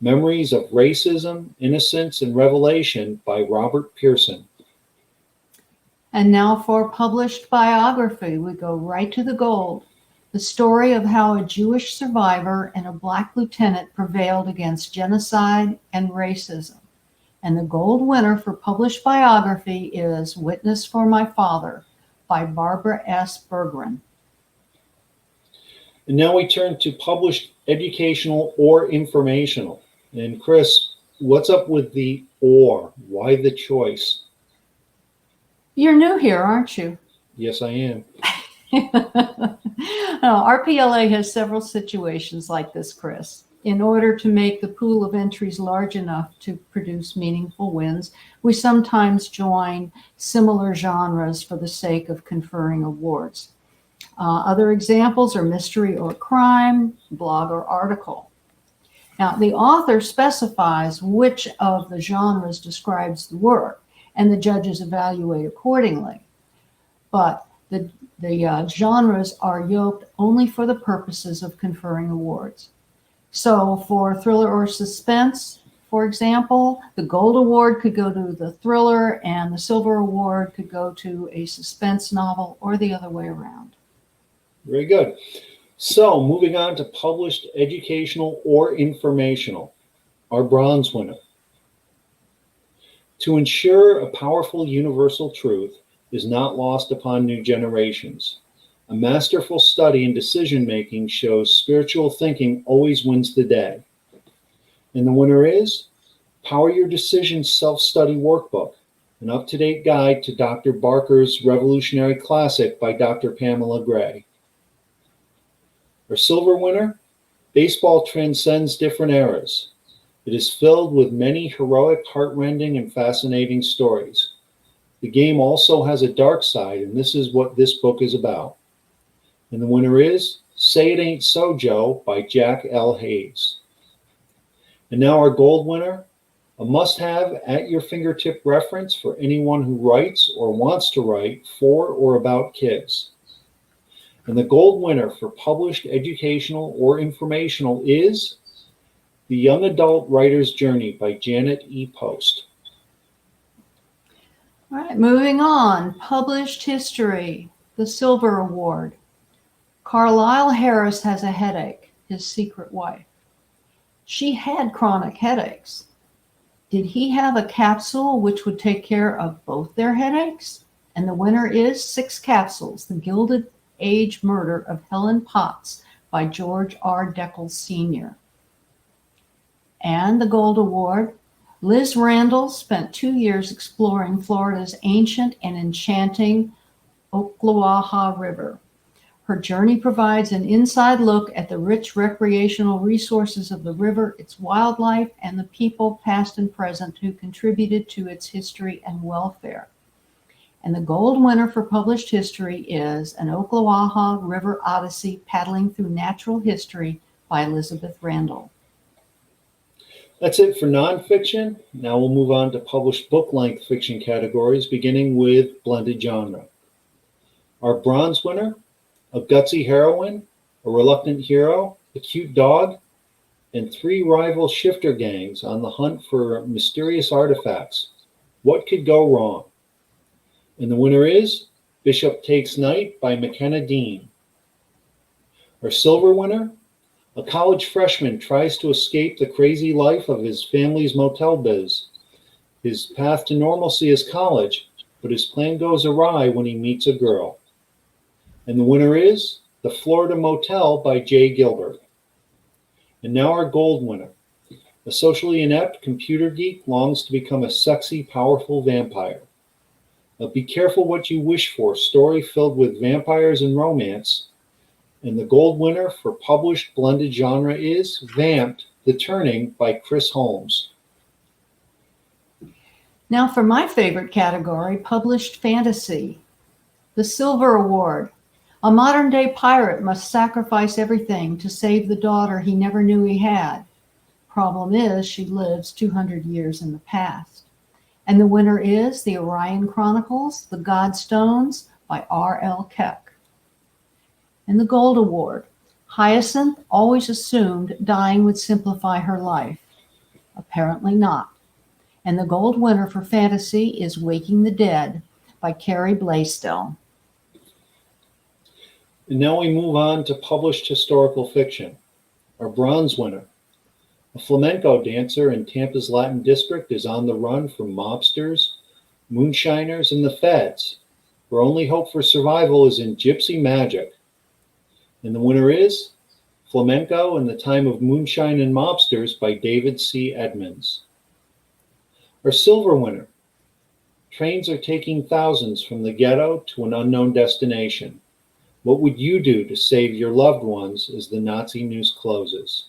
Memories of Racism, Innocence, and Revelation by Robert Pearson. And now for published biography, we go right to the gold. The story of how a Jewish survivor and a black lieutenant prevailed against genocide and racism. And the gold winner for published biography is Witness for My Father by Barbara S. Berggren. And now we turn to published educational or informational. And Chris, what's up with the or? Why the choice? You're new here, aren't you? Yes, I am. RPLA has several situations like this, Chris. In order to make the pool of entries large enough to produce meaningful wins, we sometimes join similar genres for the sake of conferring awards. Other examples are mystery or crime, blog or article. Now, the author specifies which of the genres describes the work, and the judges evaluate accordingly. But the genres are yoked only for the purposes of conferring awards. So for thriller or suspense, for example, the gold award could go to the thriller and the silver award could go to a suspense novel, or the other way around. Very good. So moving on to published educational or informational, our bronze winner. To ensure a powerful universal truth is not lost upon new generations. A masterful study in decision-making shows spiritual thinking always wins the day. And the winner is Power Your Decisions Self-Study Workbook, an up-to-date guide to Dr. Barker's revolutionary classic by Dr. Pamela Gray. Our silver winner, Baseball Transcends Different Eras. It is filled with many heroic, heart-rending, and fascinating stories. The game also has a dark side, and this is what this book is about. And the winner is Say It Ain't So, Joe by Jack L. Hayes. And now our gold winner, a must-have at-your-fingertip reference for anyone who writes or wants to write for or about kids. And the gold winner for published educational or informational is The Young Adult Writer's Journey by Janet E. Post. All right, moving on. Published history, the Silver Award. Carlisle Harris has a headache, his secret wife. She had chronic headaches. Did he have a capsule which would take care of both their headaches? And the winner is 6 capsules, The Gilded Age Murder of Helen Potts by George R. Deckles Sr. And the Gold Award, Liz Randall spent 2 years exploring Florida's ancient and enchanting Ocklawaha River. Her journey provides an inside look at the rich recreational resources of the river, its wildlife, and the people, past and present, who contributed to its history and welfare. And the gold winner for published history is An Ocklawaha River Odyssey, Paddling Through Natural History by Elizabeth Randall. That's it for nonfiction. Now we'll move on to published book-length fiction categories, beginning with blended genre. Our bronze winner, a gutsy heroine, a reluctant hero, a cute dog, and 3 rival shifter gangs on the hunt for mysterious artifacts. What could go wrong? And the winner is Bishop Takes Night by McKenna Dean. Our silver winner, a college freshman tries to escape the crazy life of his family's motel biz. His path to normalcy is college, but his plan goes awry when he meets a girl. And the winner is The Florida Motel by Jay Gilbert. And now our gold winner. A socially inept computer geek longs to become a sexy, powerful vampire. A be careful what you wish for story filled with vampires and romance. And the gold winner for published blended genre is Vamped, The Turning by Chris Holmes. Now for my favorite category, published fantasy, the Silver Award. A modern-day pirate must sacrifice everything to save the daughter he never knew he had. Problem is, she lives 200 years in the past. And the winner is The Orion Chronicles, The Godstones by R.L. Keck. And the Gold Award. Hyacinth always assumed dying would simplify her life. Apparently not. And the gold winner for fantasy is Waking the Dead by Carrie Blaisdell. And now we move on to published historical fiction. Our bronze winner. A flamenco dancer in Tampa's Latin district is on the run from mobsters, moonshiners, and the feds. Her only hope for survival is in gypsy magic. And the winner is Flamenco in the Time of Moonshine and Mobsters by David C. Edmonds. Our silver winner. Trains are taking thousands from the ghetto to an unknown destination. What would you do to save your loved ones as the Nazi noose closes?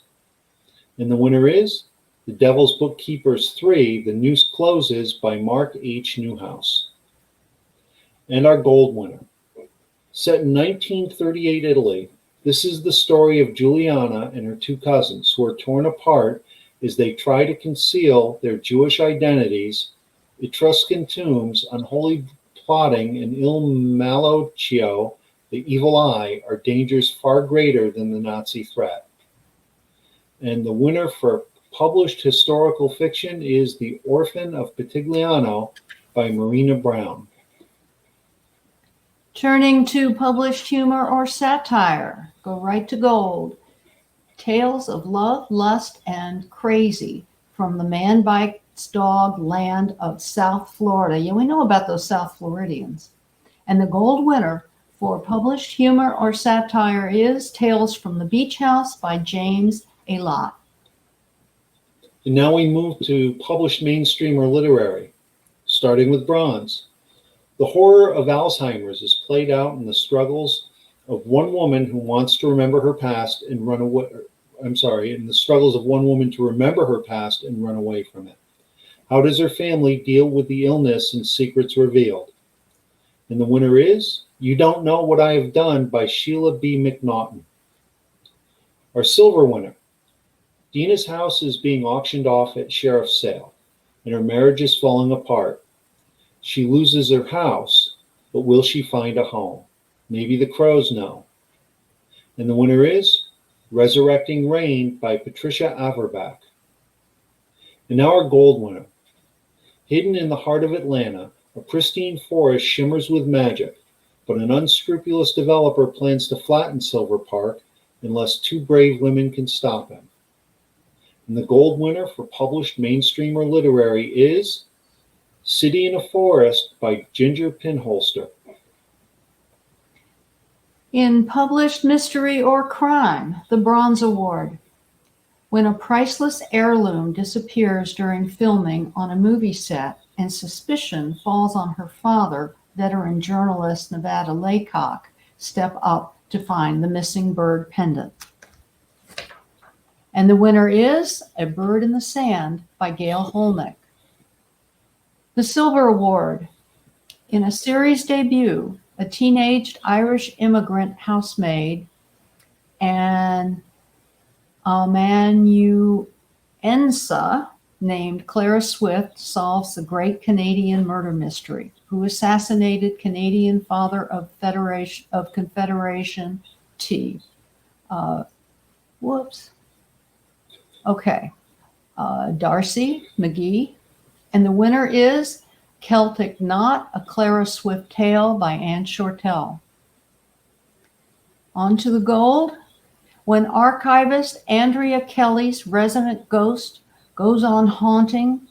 And the winner is The Devil's Bookkeepers 3, The Noose Closes by Mark H. Newhouse. And our gold winner. Set in 1938 Italy, this is the story of Juliana and her 2 cousins who are torn apart as they try to conceal their Jewish identities. Etruscan tombs, unholy plotting, and Il Malocchio, the evil eye, are dangers far greater than the Nazi threat. And the winner for published historical fiction is The Orphan of Pitigliano by Marina Brown. Turning to published humor or satire, go right to gold. Tales of Love, Lust, and Crazy from the Man Bites Dog land of South Florida. Yeah, we know about those South Floridians. And the gold winner for published humor or satire is Tales from the Beach House by James A. Lott. And now we move to published mainstream or literary, starting with bronze. The horror of Alzheimer's is played out in the struggles of one woman who wants to remember her past and run away. In the struggles of one woman to remember her past and run away from it. How does her family deal with the illness and secrets revealed? And the winner is You Don't Know What I Have Done by Sheila B. McNaughton. Our silver winner. Dina's house is being auctioned off at sheriff's sale, and her marriage is falling apart. She loses her house, but will she find a home? Maybe the crows know. And the winner is Resurrecting Rain by Patricia Averbach. And now our gold winner. Hidden in the heart of Atlanta, a pristine forest shimmers with magic, but an unscrupulous developer plans to flatten Silver Park unless two brave women can stop him. And the gold winner for published mainstream or literary is City in a Forest by Ginger Pinholster. In published mystery or crime, the Bronze Award. When a priceless heirloom disappears during filming on a movie set and suspicion falls on her father, veteran journalist Nevada Laycock, step up to find the missing bird pendant. And the winner is A Bird in the Sand by Gail Holnick. The Silver Award. In a series debut, a teenaged Irish immigrant housemaid and amanuensis named Clara Swift solves the great Canadian murder mystery. Who assassinated Canadian father of Confederation T? Okay. Darcy McGee. And the winner is Celtic Knot, A Clara Swift Tale by Anne Shortell. On to the gold. When archivist Andrea Kelly's resident ghost goes on the haunting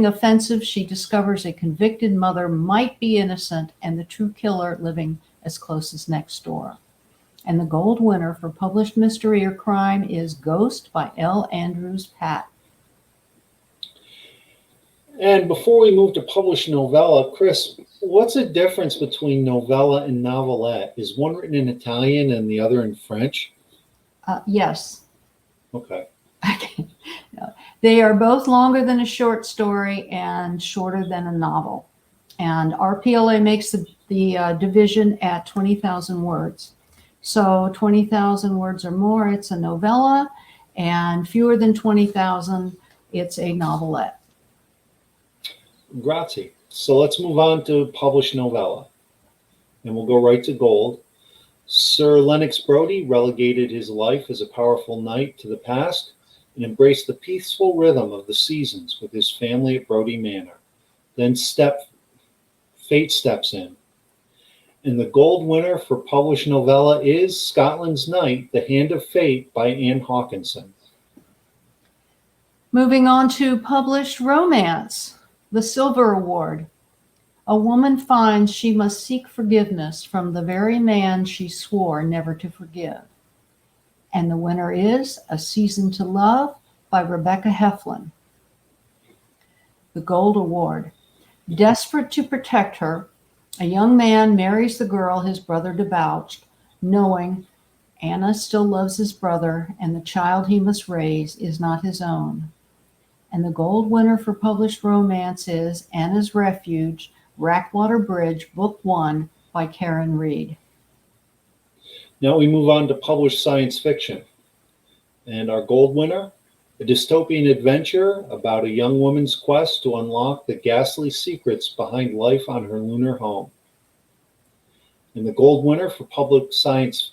offensive, she discovers a convicted mother might be innocent and the true killer living as close as next door. And the gold winner for published mystery or crime is Ghost by L. Andrews Patt. And before we move to published novella, Chris, what's the difference between novella and novelette? Is one written in Italian and the other in French? Yes. Okay. They are both longer than a short story and shorter than a novel. And RPLA makes the division at 20,000 words. So 20,000 words or more, it's a novella, and fewer than 20,000, it's a novelette. Grazie. So let's move on to published novella. And we'll go right to gold. Sir Lennox Brodie relegated his life as a powerful knight to the past and embraced the peaceful rhythm of the seasons with his family at Brodie Manor. Then fate steps in. And the gold winner for published novella is Scotland's Knight, The Hand of Fate by Anne Hawkinson. Moving on to published romance. The Silver Award. A woman finds she must seek forgiveness from the very man she swore never to forgive. And the winner is A Season to Love by Rebecca Heflin. The Gold Award. Desperate to protect her, a young man marries the girl his brother debauched, knowing Anna still loves his brother and the child he must raise is not his own. And the gold winner for published romance is Anna's Refuge, Rackwater Bridge, Book 1 by Karen Reed. Now we move on to published science fiction. And our gold winner, a dystopian adventure about a young woman's quest to unlock the ghastly secrets behind life on her lunar home. And the gold winner for published science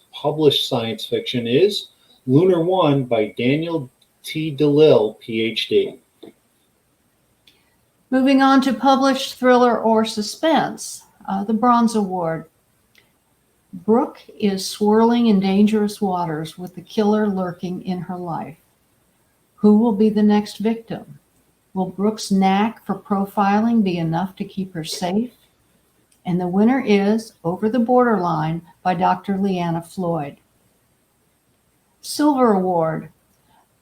fiction is Lunar 1 by Daniel T. DeLille, PhD. Moving on to published thriller or suspense, the Bronze Award. Brooke is swirling in dangerous waters with the killer lurking in her life. Who will be the next victim? Will Brooke's knack for profiling be enough to keep her safe? And the winner is Over the Borderline by Dr. Leanna Floyd. Silver Award.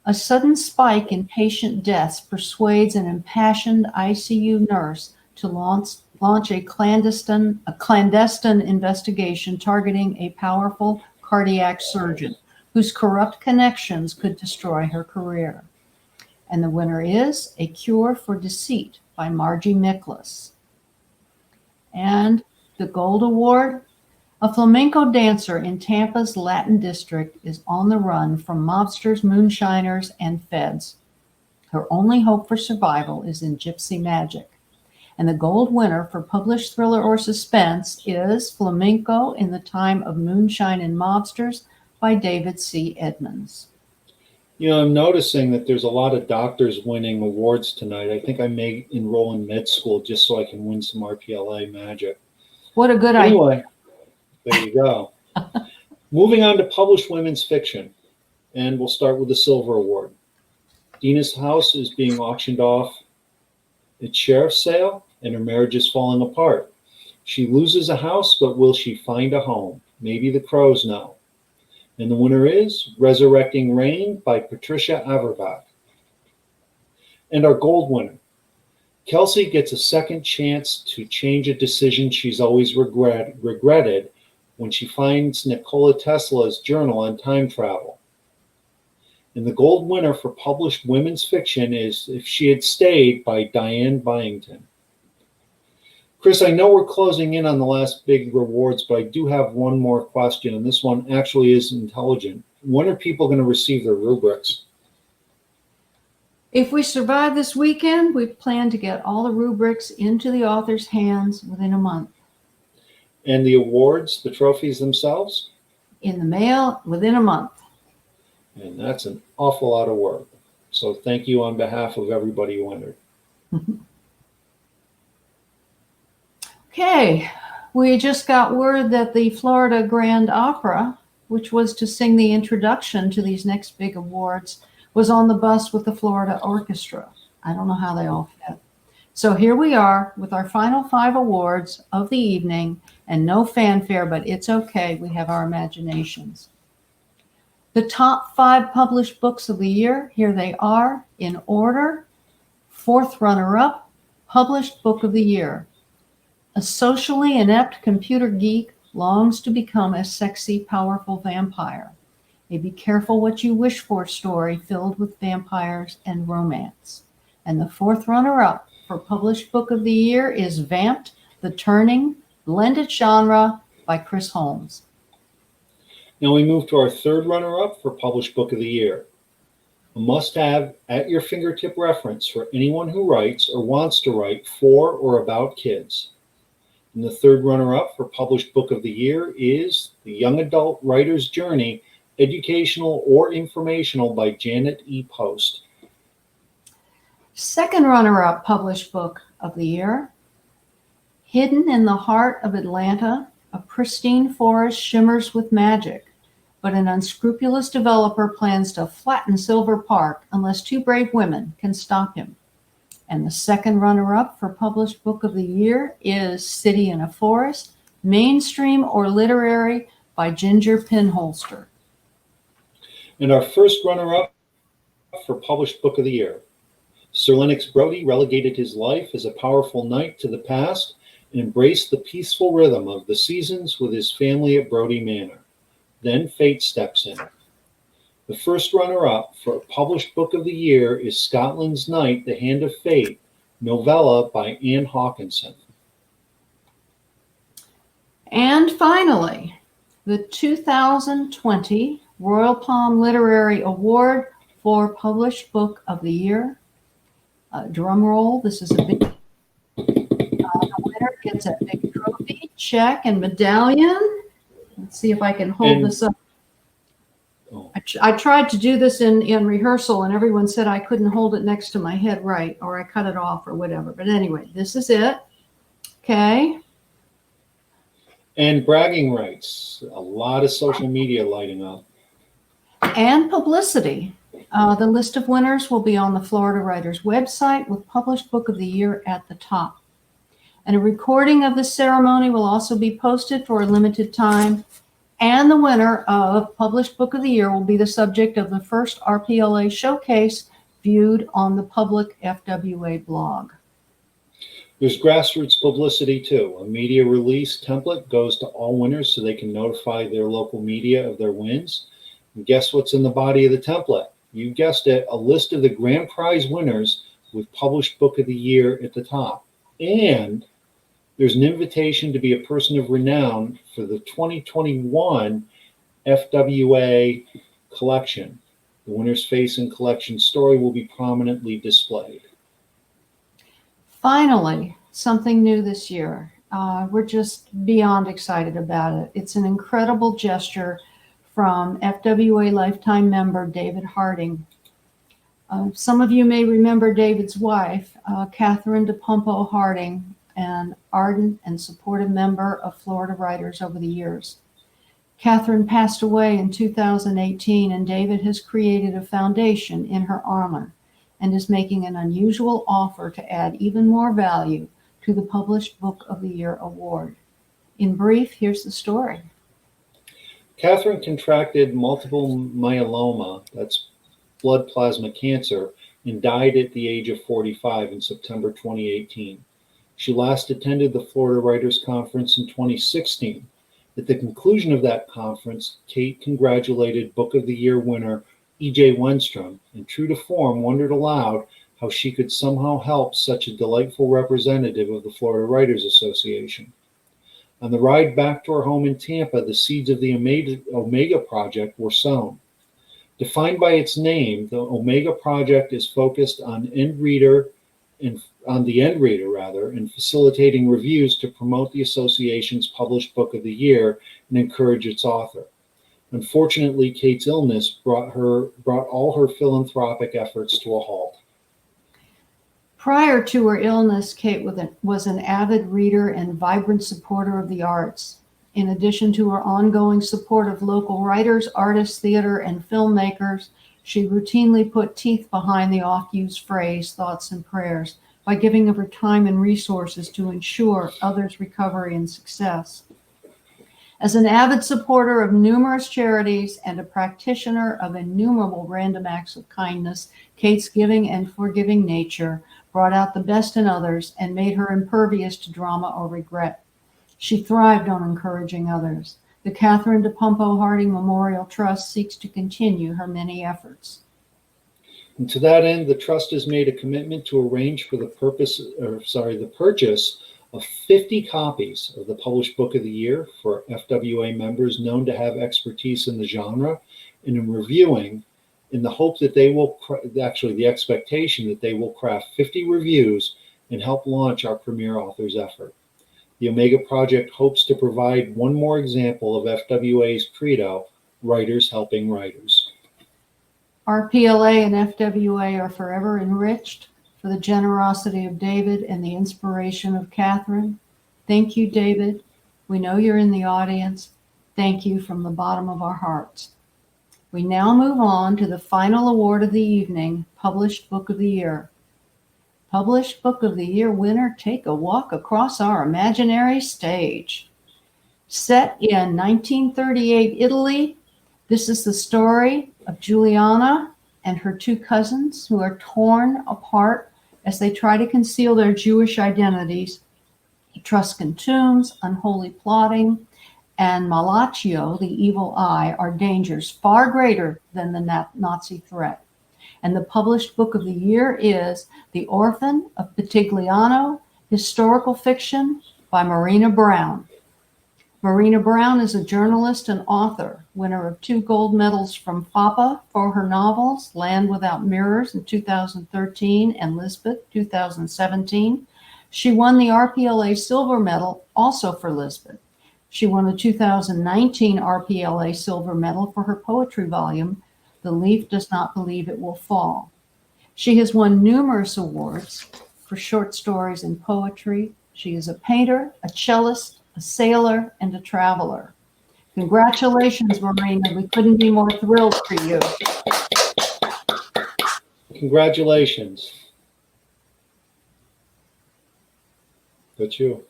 A sudden spike in patient deaths persuades an impassioned ICU nurse to launch a clandestine investigation targeting a powerful cardiac surgeon whose corrupt connections could destroy her career. And the winner is A Cure for Deceit by Margie Nicholas. And the Gold Award. A flamenco dancer in Tampa's Latin district is on the run from mobsters, moonshiners, and feds. Her only hope for survival is in gypsy magic. And the gold winner for published thriller or suspense is Flamenco in the Time of Moonshine and Mobsters by David C. Edmonds. You know, I'm noticing that there's a lot of doctors winning awards tonight. I think I may enroll in med school just so I can win some RPLA magic. What a good idea. Anyway, there you go. Moving on to published women's fiction. And we'll start with the Silver Award. Dina's house is being auctioned off at sheriff's sale, and her marriage is falling apart. She loses a house, but will she find a home? Maybe the crows know. And the winner is Resurrecting Rain by Patricia Averbach. And our gold winner. Kelsey gets a second chance to change a decision she's always regretted when she finds Nikola Tesla's journal on time travel. And the gold winner for published women's fiction is If She Had Stayed by Diane Byington. Chris, I know we're closing in on the last big rewards, but I do have one more question, and this one actually is intelligent. When are people going to receive their rubrics? If we survive this weekend, we plan to get all the rubrics into the author's hands within a month. And the awards, the trophies themselves? In the mail within a month. And that's an awful lot of work. So thank you on behalf of everybody who entered. Okay, we just got word that the Florida Grand Opera, which was to sing the introduction to these next big awards, was on the bus with the Florida Orchestra. I don't know how they all fit. So here we are with our final 5 awards of the evening, and no fanfare, but it's okay. We have our imaginations. The top 5 published books of the year, here they are in order. 4th runner-up, published book of the year. A socially inept computer geek longs to become a sexy, powerful vampire. A be careful what you wish for story filled with vampires and romance. And the 4th runner-up for published book of the year is Vamped, The Turning, Blended Genre by Chris Holmes. Now we move to our 3rd runner-up for published book of the year. A must-have at your fingertip reference for anyone who writes or wants to write for or about kids. And the 3rd runner-up for published book of the year is The Young Adult Writer's Journey, Educational or Informational by Janet E. Post. 2nd runner-up published book of the year, Hidden in the Heart of Atlanta, a pristine forest shimmers with magic, but an unscrupulous developer plans to flatten Silver Park unless 2 brave women can stop him. And the 2nd runner-up for published book of the year is City in a Forest, Mainstream or Literary by Ginger Pinholster. And our 1st runner-up for published book of the year. Sir Lennox Brodie relegated his life as a powerful knight to the past and embraced the peaceful rhythm of the seasons with his family at Brodie Manor. Then fate steps in. The 1st runner-up for published book of the year is Scotland's Knight, The Hand of Fate, novella by Anne Hawkinson. And finally, the 2020 Royal Palm Literary Award for published book of the year. Drum roll, this is a big, the winner gets a big trophy, check, and medallion. Let's see if I can hold this up. I tried to do this in rehearsal, and everyone said I couldn't hold it next to my head right, or I cut it off or whatever. But anyway, this is it. Okay. And bragging rights. A lot of social media lighting up. And publicity. The list of winners will be on the Florida Writers website with published book of the year at the top. And a recording of the ceremony will also be posted for a limited time. And the winner of published book of the year will be the subject of the first RPLA showcase viewed on the public FWA blog. There's grassroots publicity too. A media release template goes to all winners so they can notify their local media of their wins. And guess what's in the body of the template? You guessed it, a list of the grand prize winners with published book of the year at the top. And there's an invitation to be a person of renown for the 2021 FWA collection. The winner's face and collection story will be prominently displayed. Finally, something new this year. We're just beyond excited about it. It's an incredible gesture from FWA lifetime member David Harding. Some of you may remember David's wife, Catherine DePumpo Harding, an ardent and supportive member of Florida Writers over the years. Catherine passed away in 2018, and David has created a foundation in her honor and is making an unusual offer to add even more value to the Published Book of the Year award. In brief, here's the story. Catherine contracted multiple myeloma, that's blood plasma cancer, and died at the age of 45 in September 2018. She last attended the Florida Writers Conference in 2016. At the conclusion of that conference, Kate congratulated Book of the Year winner E.J. Wenstrom, and true to form, wondered aloud how she could somehow help such a delightful representative of the Florida Writers Association. On the ride back to her home in Tampa, the seeds of the Omega Project were sown. Defined by its name, the Omega Project is focused on the end reader, and facilitating reviews to promote the association's published book of the year and encourage its author. Unfortunately, Kate's illness brought all her philanthropic efforts to a halt. Prior to her illness, Kate was an avid reader and vibrant supporter of the arts. In addition to her ongoing support of local writers, artists, theater, and filmmakers, she routinely put teeth behind the oft-used phrase, thoughts and prayers, by giving of her time and resources to ensure others' recovery and success. As an avid supporter of numerous charities and a practitioner of innumerable random acts of kindness, Kate's giving and forgiving nature brought out the best in others and made her impervious to drama or regret. She thrived on encouraging others. The Catherine DePumpo Harding Memorial Trust seeks to continue her many efforts. And to that end, the Trust has made a commitment to arrange for the purchase of 50 copies of the Published Book of the Year for FWA members known to have expertise in the genre, and in reviewing, in the hope that they will, the expectation that they will craft 50 reviews and help launch our premier authors effort. The Omega Project hopes to provide one more example of FWA's credo, writers helping writers. RPLA and FWA are forever enriched for the generosity of David and the inspiration of Catherine. Thank you, David. We know you're in the audience. Thank you from the bottom of our hearts. We now move on to the final award of the evening, Published Book of the Year. Published Book of the Year winner, take a walk across our imaginary stage. Set in 1938 Italy, this is the story of Juliana and her two cousins who are torn apart as they try to conceal their Jewish identities. Etruscan tombs, unholy plotting, and Malaccio, the evil eye, are dangers far greater than the Nazi threat. And the Published Book of the Year is The Orphan of Pitigliano, historical fiction by Marina Brown. Marina Brown is a journalist and author, winner of 2 gold medals from FAPA for her novels, Land Without Mirrors in 2013 and Lisbeth 2017. She won the RPLA Silver Medal also for Lisbeth. She won the 2019 RPLA Silver Medal for her poetry volume, The Leaf Does Not Believe It Will Fall. She has won numerous awards for short stories and poetry. She is a painter, a cellist, a sailor, and a traveler. Congratulations, Marina. We couldn't be more thrilled for you. Congratulations. That's you.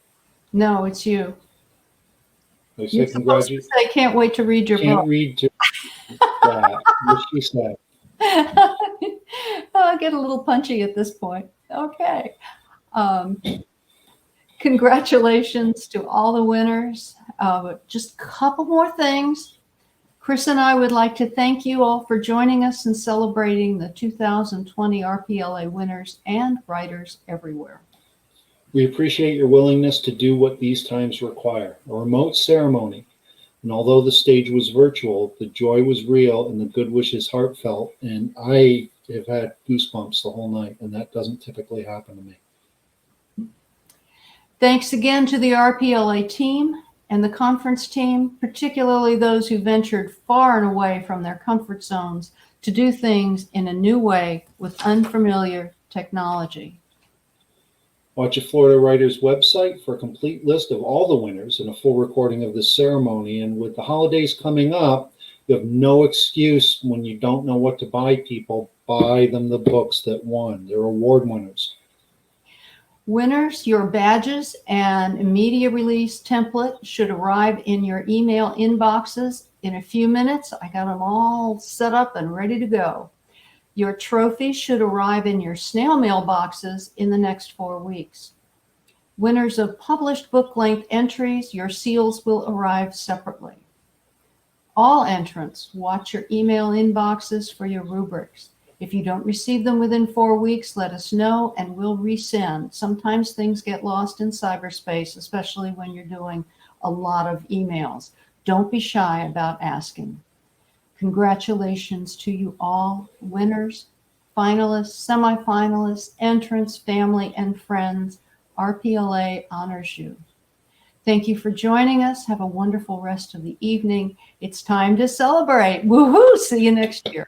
No, it's you. I You're said supposed to congratulations. say, can't wait to read your Can't book. read to what she said. I'll get a little punchy at this point. Okay. Congratulations to all the winners. Just a couple more things. Chris and I would like to thank you all for joining us in celebrating the 2020 RPLA winners and writers everywhere. We appreciate your willingness to do what these times require, a remote ceremony. And although the stage was virtual, the joy was real and the good wishes heartfelt. And I have had goosebumps the whole night, and that doesn't typically happen to me. Thanks again to the RPLA team and the conference team, particularly those who ventured far and away from their comfort zones to do things in a new way with unfamiliar technology. Watch a Florida Writers website for a complete list of all the winners and a full recording of the ceremony. And with the holidays coming up, you have no excuse when you don't know what to buy people. Buy them the books that won. They're award winners. Winners, your badges and media release template should arrive in your email inboxes in a few minutes. I got them all set up and ready to go. Your trophies should arrive in your snail mail boxes in the next 4 weeks. Winners of published book length entries, your seals will arrive separately. All entrants, watch your email inboxes for your rubrics. If you don't receive them within 4 weeks, let us know and we'll resend. Sometimes things get lost in cyberspace, especially when you're doing a lot of emails. Don't be shy about asking. Congratulations to you all, winners, finalists, semifinalists, entrants, family, and friends. RPLA honors you. Thank you for joining us. Have a wonderful rest of the evening. It's time to celebrate. Woohoo! See you next year.